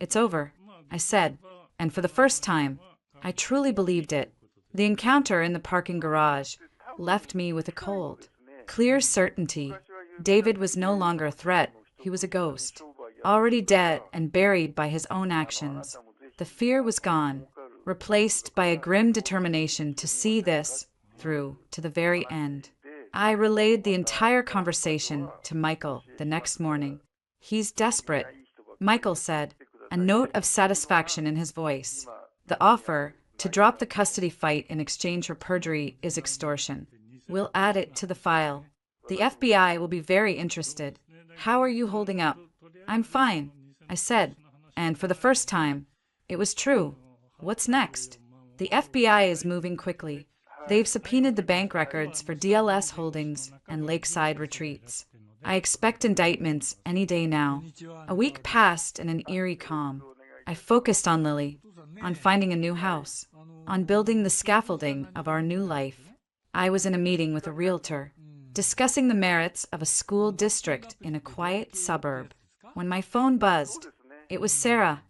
"It's over," I said, and for the first time, I truly believed it. The encounter in the parking garage left me with a cold, clear certainty. David was no longer a threat. He was a ghost, already dead and buried by his own actions. The fear was gone, replaced by a grim determination to see this through to the very end. I relayed the entire conversation to Michael the next morning. "He's desperate," Michael said, a note of satisfaction in his voice. "The offer to drop the custody fight in exchange for perjury is extortion. We'll add it to the file. The FBI will be very interested. How are you holding up?" "I'm fine," I said, and for the first time, it was true. "What's next?" "The FBI is moving quickly. They've subpoenaed the bank records for DLS Holdings and Lakeside Retreats. I expect indictments any day now. A week passed in an eerie calm. I focused on Lily, on finding a new house, on building the scaffolding of our new life. I was in a meeting with a realtor, discussing the merits of a school district in a quiet suburb, when my phone buzzed. It was Sarah.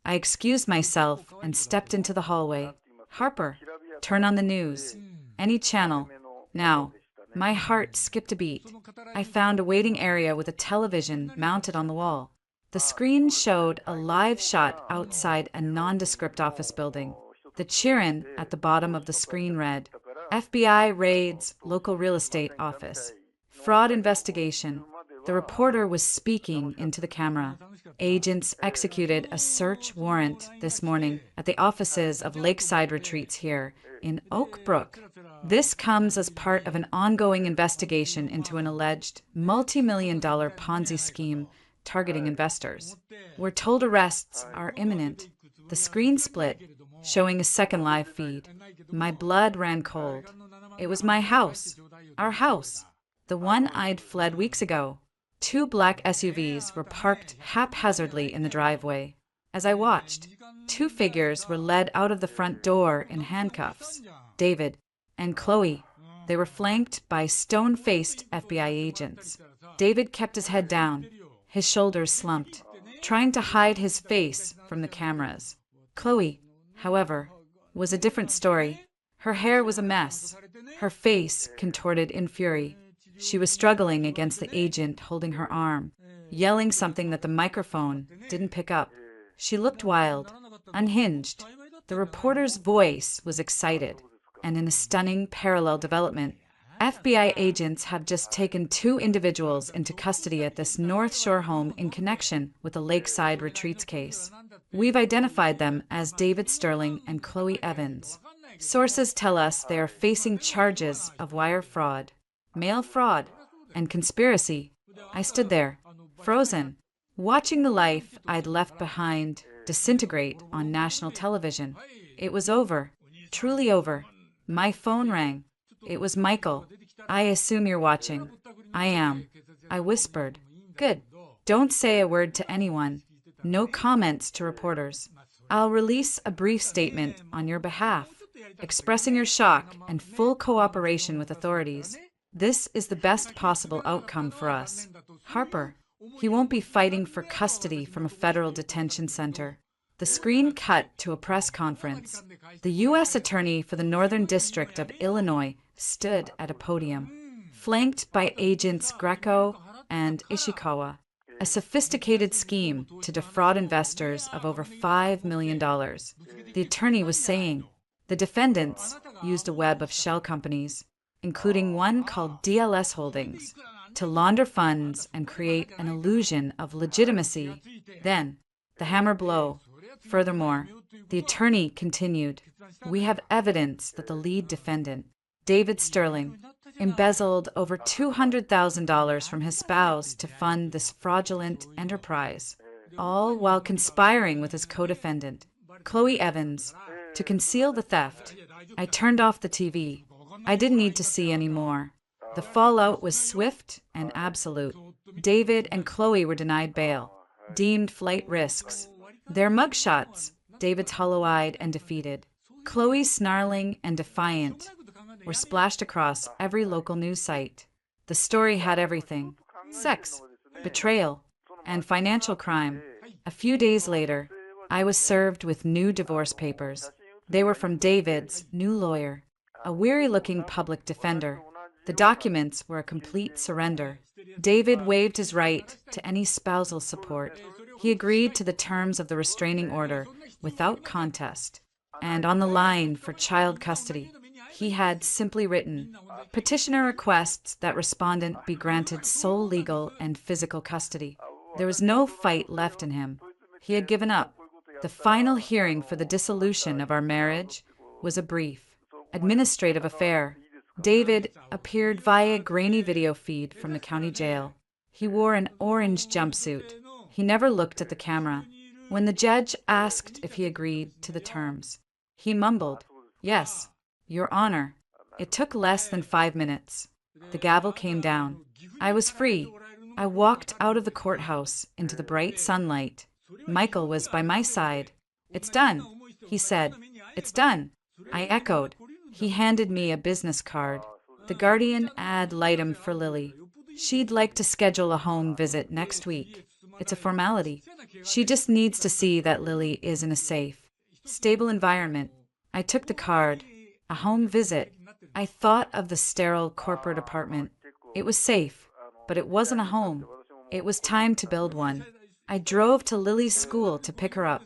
I excused myself and stepped into the hallway. Harper, turn on the news. Any channel. Now. My heart skipped a beat. I found a waiting area with a television mounted on the wall. The screen showed a live shot outside a nondescript office building. The cheer-in at the bottom of the screen read, FBI raids local real estate office. Fraud investigation. The reporter was speaking into the camera. Agents executed a search warrant this morning at the offices of Lakeside Retreats here in Oak Brook. This comes as part of an ongoing investigation into an alleged multi-million-dollar Ponzi scheme targeting investors. We're told arrests are imminent. The screen split, showing a second live feed. My blood ran cold. It was my house, our house, the one I'd fled weeks ago. Two black SUVs were parked haphazardly in the driveway. As I watched, two figures were led out of the front door in handcuffs. David and Chloe. They were flanked by stone-faced FBI agents. David kept his head down, his shoulders slumped, trying to hide his face from the cameras. Chloe, however, was a different story. Her hair was a mess, her face contorted in fury. She was struggling against the agent holding her arm, yelling something that the microphone didn't pick up. She looked wild, unhinged. The reporter's voice was excited, and in a stunning parallel development, FBI agents have just taken two individuals into custody at this North Shore home in connection with the Lakeside Retreats case. We've identified them as David Sterling and Chloe Evans. Sources tell us they are facing charges of wire fraud, mail fraud, and conspiracy. I stood there, frozen, watching the life I'd left behind disintegrate on national television. It was over, truly over. My phone rang. It was Michael. I assume you're watching. I am. I whispered. Good. Don't say a word to anyone. No comments to reporters. I'll release a brief statement on your behalf, expressing your shock and full cooperation with authorities. This is the best possible outcome for us. Harper. He won't be fighting for custody from a federal detention center. The screen cut to a press conference. The U.S. Attorney for the Northern District of Illinois stood at a podium, flanked by agents Greco and Ishikawa. A sophisticated scheme to defraud investors of over $5 million. The attorney was saying, the defendants used a web of shell companies, including one called DLS Holdings, to launder funds and create an illusion of legitimacy. Then, the hammer blow. Furthermore, the attorney continued, we have evidence that the lead defendant, David Sterling, embezzled over $200,000 from his spouse to fund this fraudulent enterprise, all while conspiring with his co-defendant, Chloe Evans, to conceal the theft. I turned off the TV. I didn't need to see any more. The fallout was swift and absolute. David and Chloe were denied bail, deemed flight risks. Their mugshots, David's hollow-eyed and defeated, Chloe's snarling and defiant, were splashed across every local news site. The story had everything: sex, betrayal, and financial crime. A few days later, I was served with new divorce papers. They were from David's new lawyer, a weary-looking public defender. The documents were a complete surrender. David waived his right to any spousal support. He agreed to the terms of the restraining order without contest. And on the line for child custody, he had simply written, petitioner requests that respondent be granted sole legal and physical custody. There was no fight left in him. He had given up. The final hearing for the dissolution of our marriage was a brief, administrative affair. David appeared via grainy video feed from the county jail. He wore an orange jumpsuit. He never looked at the camera. When the judge asked if he agreed to the terms, he mumbled, "Yes, Your Honor." It took less than 5 minutes. The gavel came down. I was free. I walked out of the courthouse into the bright sunlight. Michael was by my side. "It's done," he said. "It's done," I echoed. He handed me a business card. The Guardian ad litem for Lily. She'd like to schedule a home visit next week. It's a formality. She just needs to see that Lily is in a safe, stable environment. I took the card. A home visit. I thought of the sterile corporate apartment. It was safe, but it wasn't a home. It was time to build one. I drove to Lily's school to pick her up.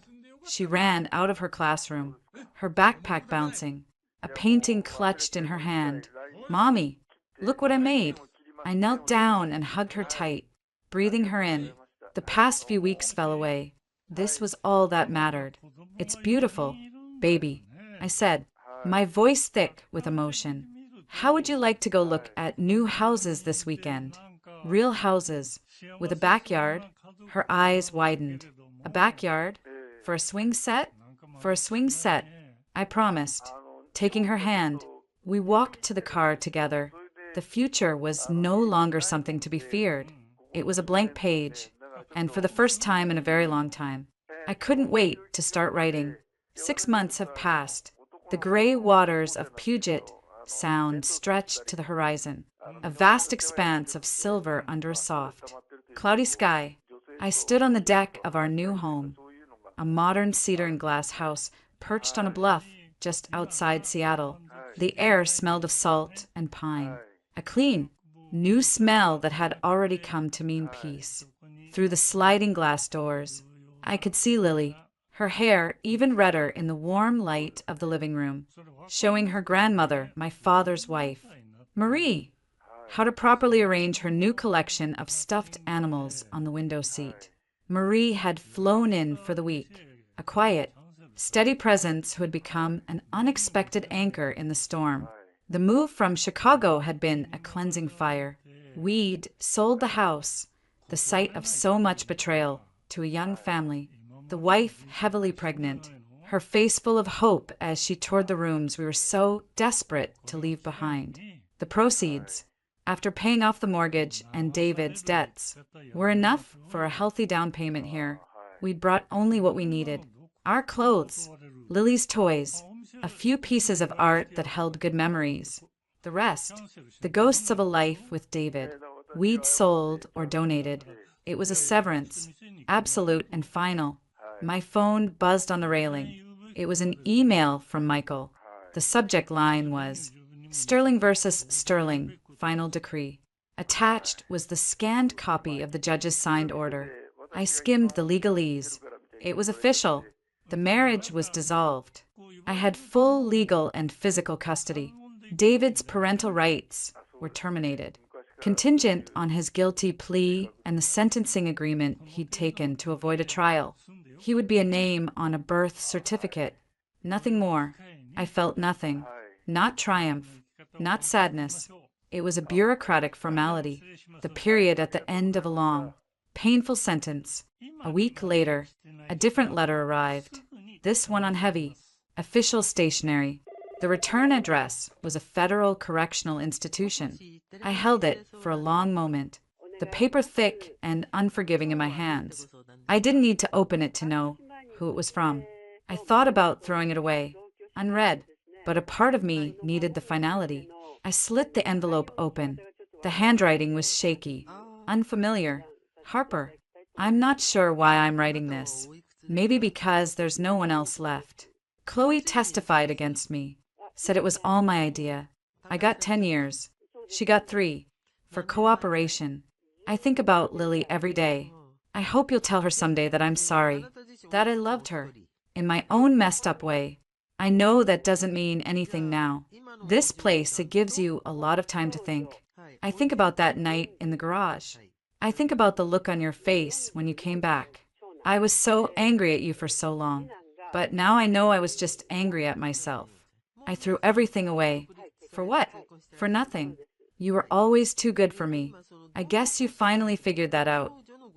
She ran out of her classroom, her backpack bouncing, a painting clutched in her hand. "Mommy, look what I made." I knelt down and hugged her tight, breathing her in. The past few weeks fell away. This was all that mattered. "It's beautiful, baby," I said, my voice thick with emotion. "How would you like to go look at new houses this weekend?" Real houses, with a backyard. Her eyes widened. "A backyard? For a swing set?" "For a swing set," I promised. Taking her hand, we walked to the car together. The future was no longer something to be feared. It was a blank page, and for the first time in a very long time, I couldn't wait to start writing. 6 months have passed. The gray waters of Puget Sound stretched to the horizon, a vast expanse of silver under a soft, cloudy sky. I stood on the deck of our new home, a modern cedar and glass house perched on a bluff just outside Seattle. The air smelled of salt and pine, a clean, new smell that had already come to mean peace. Through the sliding glass doors, I could see Lily, her hair even redder in the warm light of the living room, showing her grandmother, my father's wife, Marie, how to properly arrange her new collection of stuffed animals on the window seat. Marie had flown in for the week, a quiet, steady presence who had become an unexpected anchor in the storm. The move from Chicago had been a cleansing fire. We'd sold the house, the site of so much betrayal, to a young family, the wife heavily pregnant, her face full of hope as she toured the rooms we were so desperate to leave behind. The proceeds, after paying off the mortgage and David's debts, were enough for a healthy down payment here. We'd brought only what we needed: our clothes, Lily's toys, a few pieces of art that held good memories. The rest, the ghosts of a life with David, we'd sold or donated. It was a severance, absolute and final. My phone buzzed on the railing. It was an email from Michael. The subject line was, "Sterling versus Sterling, final decree." Attached was the scanned copy of the judge's signed order. I skimmed the legalese. It was official. The marriage was dissolved. I had full legal and physical custody. David's parental rights were terminated, contingent on his guilty plea and the sentencing agreement he'd taken to avoid a trial. He would be a name on a birth certificate. Nothing more. I felt nothing. Not triumph, not sadness. It was a bureaucratic formality, the period at the end of a long, painful sentence. A week later, a different letter arrived, this one on heavy, official stationery. The return address was a federal correctional institution. I held it for a long moment, the paper thick and unforgiving in my hands. I didn't need to open it to know who it was from. I thought about throwing it away, unread, but a part of me needed the finality. I slit the envelope open. The handwriting was shaky, unfamiliar. "Harper, I'm not sure why I'm writing this. Maybe because there's no one else left. Chloe testified against me, said it was all my idea. I got 10 years. She got 3, for cooperation. I think about Lily every day. I hope you'll tell her someday that I'm sorry, that I loved her, in my own messed up way. I know that doesn't mean anything now. This place, it gives you a lot of time to think. I think about that night in the garage. I think about the look on your face when you came back. I was so angry at you for so long, but now I know I was just angry at myself. I threw everything away. For what? For nothing. You were always too good for me. I guess you finally figured that out.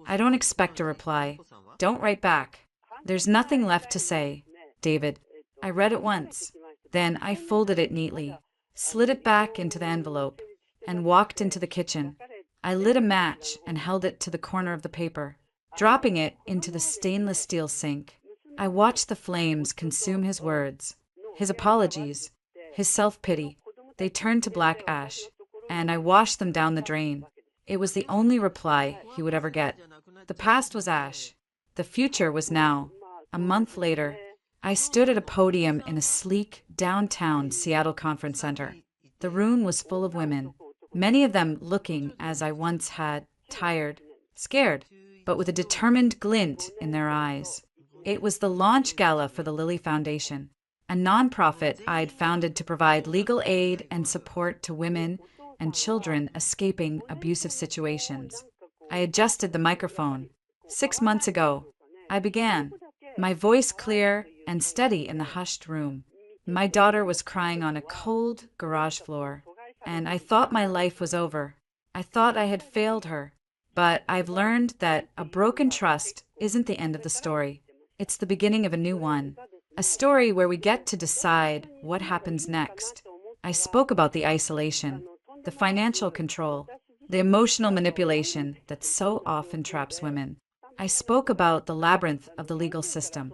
I don't expect a reply. Don't write back. There's nothing left to say, David. I read it once. Then I folded it neatly, slid it back into the envelope, and walked into the kitchen. I lit a match and held it to the corner of the paper, dropping it into the stainless steel sink. I watched the flames consume his words, his apologies, his self-pity. They turned to black ash, and I washed them down the drain. It was the only reply he would ever get. The past was ash. The future was now. A month later, I stood at a podium in a sleek, downtown Seattle conference center. The room was full of women, many of them looking as I once had, tired, scared, but with a determined glint in their eyes. It was the launch gala for the Lilly Foundation, a nonprofit I'd founded to provide legal aid and support to women and children escaping abusive situations. I adjusted the microphone. 6 months ago, I began, my voice clear and steady in the hushed room. My daughter was crying on a cold garage floor, and I thought my life was over. I thought I had failed her. But I've learned that a broken trust isn't the end of the story. It's the beginning of a new one. A story where we get to decide what happens next. I spoke about the isolation, the financial control, the emotional manipulation that so often traps women. I spoke about the labyrinth of the legal system.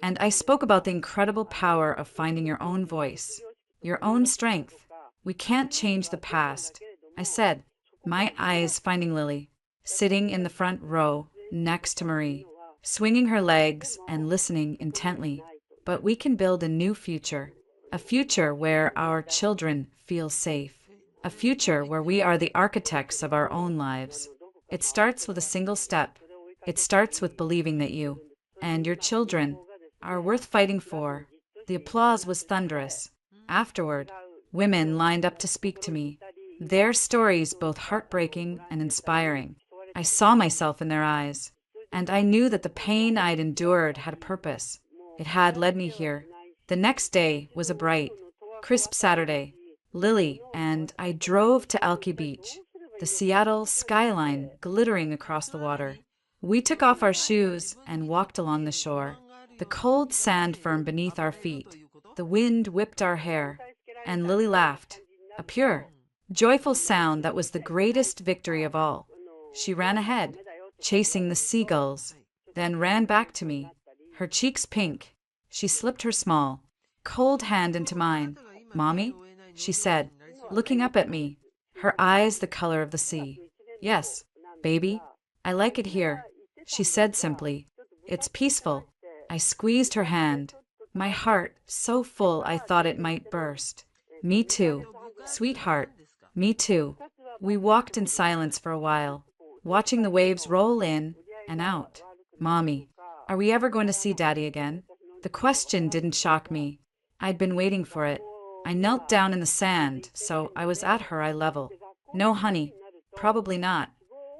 And I spoke about the incredible power of finding your own voice, your own strength. We can't change the past, I said, my eyes finding Lily, sitting in the front row next to Marie, swinging her legs and listening intently. But we can build a new future, a future where our children feel safe, a future where we are the architects of our own lives. It starts with a single step. It starts with believing that you and your children are worth fighting for. The applause was thunderous. Afterward, women lined up to speak to me, their stories both heartbreaking and inspiring. I saw myself in their eyes, and I knew that the pain I'd endured had a purpose. It had led me here. The next day was a bright, crisp Saturday. Lily and I drove to Elke Beach, the Seattle skyline glittering across the water. We took off our shoes and walked along the shore. The cold sand firm beneath our feet. The wind whipped our hair, and Lily laughed, a pure, joyful sound that was the greatest victory of all. She ran ahead, chasing the seagulls, then ran back to me, her cheeks pink. She slipped her small, cold hand into mine. "Mommy?" she said, looking up at me, her eyes the color of the sea. "Yes, baby, I like it here," she said simply. "It's peaceful." I squeezed her hand, my heart so full I thought it might burst. "Me too, sweetheart, me too." We walked in silence for a while, watching the waves roll in and out. "Mommy, are we ever going to see Daddy again?" The question didn't shock me. I'd been waiting for it. I knelt down in the sand, so I was at her eye level. "No, honey, probably not.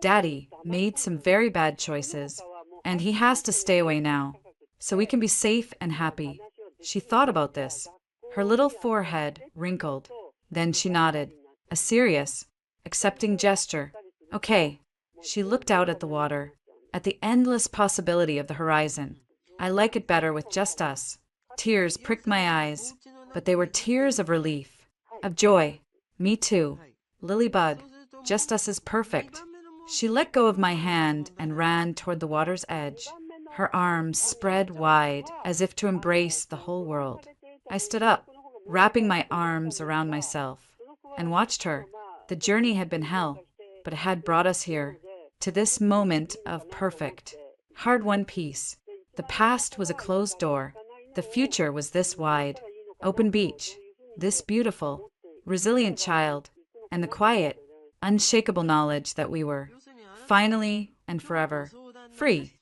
Daddy made some very bad choices, and he has to stay away now, so we can be safe and happy." She thought about this. Her little forehead wrinkled. Then she nodded, a serious, accepting gesture. "Okay." She looked out at the water, at the endless possibility of the horizon. "I like it better with just us." Tears pricked my eyes, but they were tears of relief, of joy. "Me too. Lily Bud, just us is perfect." She let go of my hand and ran toward the water's edge, her arms spread wide as if to embrace the whole world. I stood up, wrapping my arms around myself, and watched her. The journey had been hell, but it had brought us here, to this moment of perfect, hard-won peace. The past was a closed door. The future was this wide, open beach, this beautiful, resilient child, and the quiet, unshakable knowledge that we were, finally and forever, free.